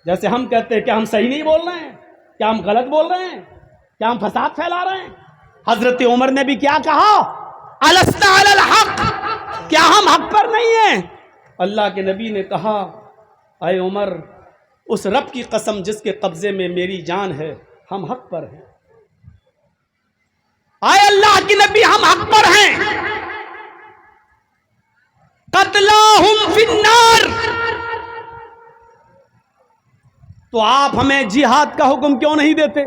جیسے ہم کہتے ہیں کیا ہم صحیح نہیں بول رہے ہیں، کیا ہم غلط بول رہے ہیں، کیا ہم فساد پھیلا رہے ہیں؟ حضرت عمر نے بھی کیا کہا؟ السنا علی الحق، کیا ہم حق پر نہیں ہیں؟ اللہ کے نبی نے کہا اے عمر، اس رب کی قسم جس کے قبضے میں میری جان ہے، ہم حق پر ہیں۔ اے اللہ کے نبی، ہم حق پر ہیں۔ قتلاہم فی النار، تو آپ ہمیں جہاد کا حکم کیوں نہیں دیتے؟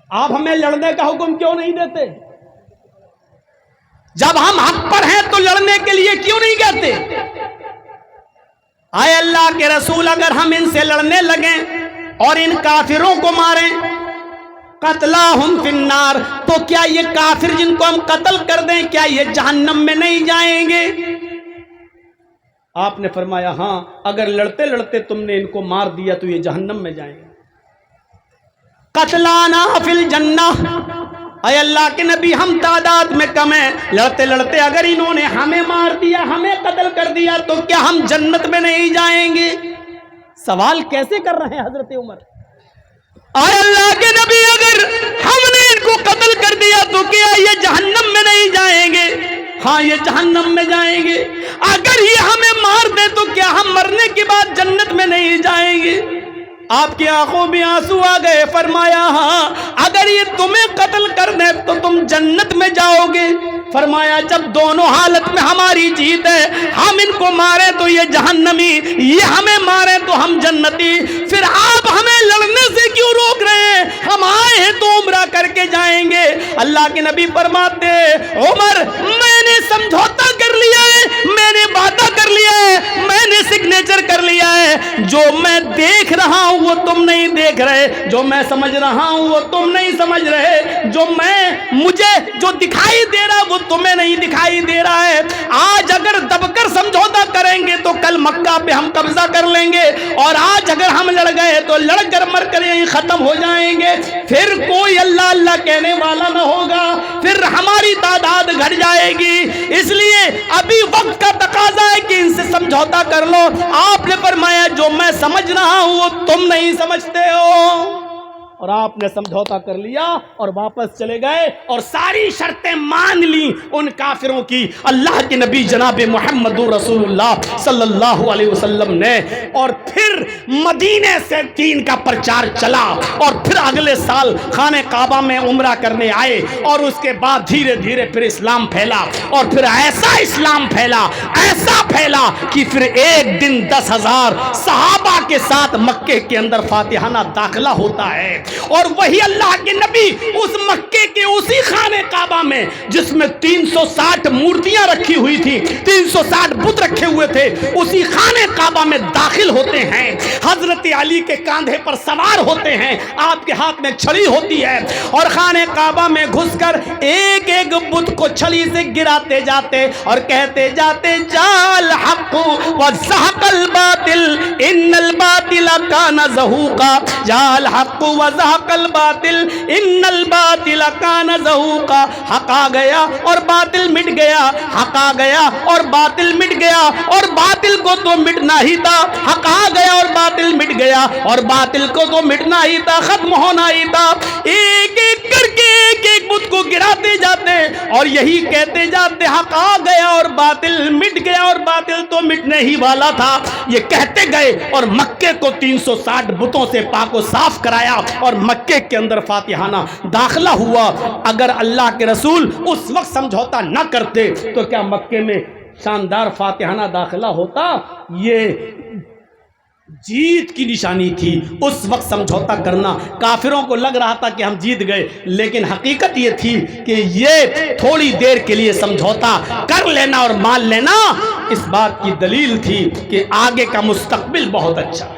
آپ ہمیں لڑنے کا حکم کیوں نہیں دیتے؟ جب ہم حق پر ہیں تو لڑنے کے لیے کیوں نہیں کہتے؟ اے اللہ کے رسول، اگر ہم ان سے لڑنے لگیں اور ان کافروں کو ماریں، قتلاہم فی النار، تو کیا یہ کافر جن کو ہم قتل کر دیں کیا یہ جہنم میں نہیں جائیں گے؟ آپ نے فرمایا ہاں، اگر لڑتے لڑتے تم نے ان کو مار دیا تو یہ جہنم میں جائیں گے۔ قتلانا فی الجنہ، اے اللہ کے نبی ہم تعداد میں کم ہیں، لڑتے لڑتے اگر انہوں نے ہمیں مار دیا، ہمیں قتل کر دیا تو کیا ہم جنت میں نہیں جائیں گے؟ سوال کیسے کر رہے ہیں حضرت عمر؟ اے اللہ کے نبی اگر ہم نے ان کو قتل کر دیا تو کیا یہ جہنم میں نہیں جائیں گے؟ ہاں یہ جہنم میں جائیں گے۔ اگر یہ ہمیں مار دے تو کیا ہم مرنے کے بعد جنت میں نہیں جائیں گے؟ آپ کی آنکھوں میں آنسو آ گئے، فرمایا ہاں اگر یہ تمہیں قتل کر دیں تو تم جنت میں جاؤ گے۔ فرمایا جب دونوں حالت میں ہماری جیت ہے، ہم ان کو مارے تو یہ جہنمی، یہ ہمیں مارے تو ہم جنتی، پھر آپ ہمیں لڑنے سے کیوں روک رہے ہیں؟ ہم آئے ہیں تو عمرہ کر کے جائیں گے۔ اللہ کے نبی فرماتے عمر میں نے سمجھوتا کر لیا ہے، میں نے وعدہ کر لیا ہے، میں نے سگنیچر کر لیا ہے، جو میں دیکھ رہا ہوں وہ تم نہیں دیکھ رہے، جو میں سمجھ رہا ہوں وہ تم نہیں سمجھ رہے، جو مجھے جو دکھائی دے رہا وہ تمہیں نہیں دکھائی دے رہا ہے۔ آج اگر دب کر سمجھوتا کریں گے تو کل مکہ پہ ہم قبضہ کر لیں گے، اور آج اگر ہم لڑ گئے تو لڑ کر مر کر یہیں ختم ہو جائیں گے، پھر کوئی اللہ اللہ کہنے والا نہ ہوگا، پھر ہماری تعداد گھٹ جائے گی۔ اس لیے ابھی وقت کا تقاضا ہے کہ ان سے سمجھوتا کر لو۔ آپ نے فرمایا جو میں سمجھ رہا ہوں وہ تم نہیں سمجھتے ہو، اور آپ نے سمجھوتا کر لیا اور واپس چلے گئے اور ساری شرطیں مان لیں ان کافروں کی اللہ کے نبی جناب محمد رسول اللہ صلی اللہ علیہ وسلم نے۔ اور پھر مدینے سے دین کا پرچار چلا، اور پھر اگلے سال خانہ کعبہ میں عمرہ کرنے آئے، اور اس کے بعد دھیرے دھیرے پھر اسلام پھیلا، اور پھر ایسا اسلام پھیلا، ایسا پھیلا کہ پھر ایک دن 10,000 صحابہ کے ساتھ مکے کے اندر فاتحانہ داخلہ ہوتا ہے، اور وہی اللہ کے نبی اس مکے کے اسی خانہ کعبہ میں جس میں 360 مورتیاں رکھی ہوئی تھی، 360 بت رکھے ہوئے تھے، اسی خانہ کعبہ میں داخل ہوتے ہیں، حضرت علی کے کاندھے پر سوار ہوتے ہیں، آپ کے ہاتھ میں چھڑی ہوتی ہے، اور خانہ کعبہ میں گھس کر ایک ایک بت کو چھڑی سے گراتے جاتے اور کہتے جاتے جال حق وزحق الباطل ان الباطل کان زہوقا، جال حق وزحق الباطل ان الباطل کان زہوقا، حق آ گیا اور باطل مٹ گیا، حق آ گیا اور باطل مٹ گیا، اور باطل کو تو مٹنا ہی تھا، حق آ گیا اور باطل مٹ گیا، اور باطل کو تو مٹنا ہی تھا، ختم ہونا ہی تھا۔ ایک ایک کر کے ایک ایک بت کو گراتے جاتے اور یہی کہتے جاتے حق آ گیا اور باطل مٹ گیا، اور باطل تو مٹنے ہی والا تھا۔ یہ کہتے گئے اور مکے کو 360 بتوں سے پاک و صاف کرایا، اور مکے کے اندر فاتحانہ داخلہ ہوا۔ اگر اللہ کے رسول اس وقت سمجھوتا نہ کرتے تو کیا مکے میں شاندار فاتحانہ داخلہ ہوتا؟ یہ جیت کی نشانی تھی۔ اس وقت سمجھوتا کرنا، کافروں کو لگ رہا تھا کہ ہم جیت گئے، لیکن حقیقت یہ تھی کہ یہ تھوڑی دیر کے لیے سمجھوتا کر لینا اور مان لینا اس بات کی دلیل تھی کہ آگے کا مستقبل بہت اچھا ہے۔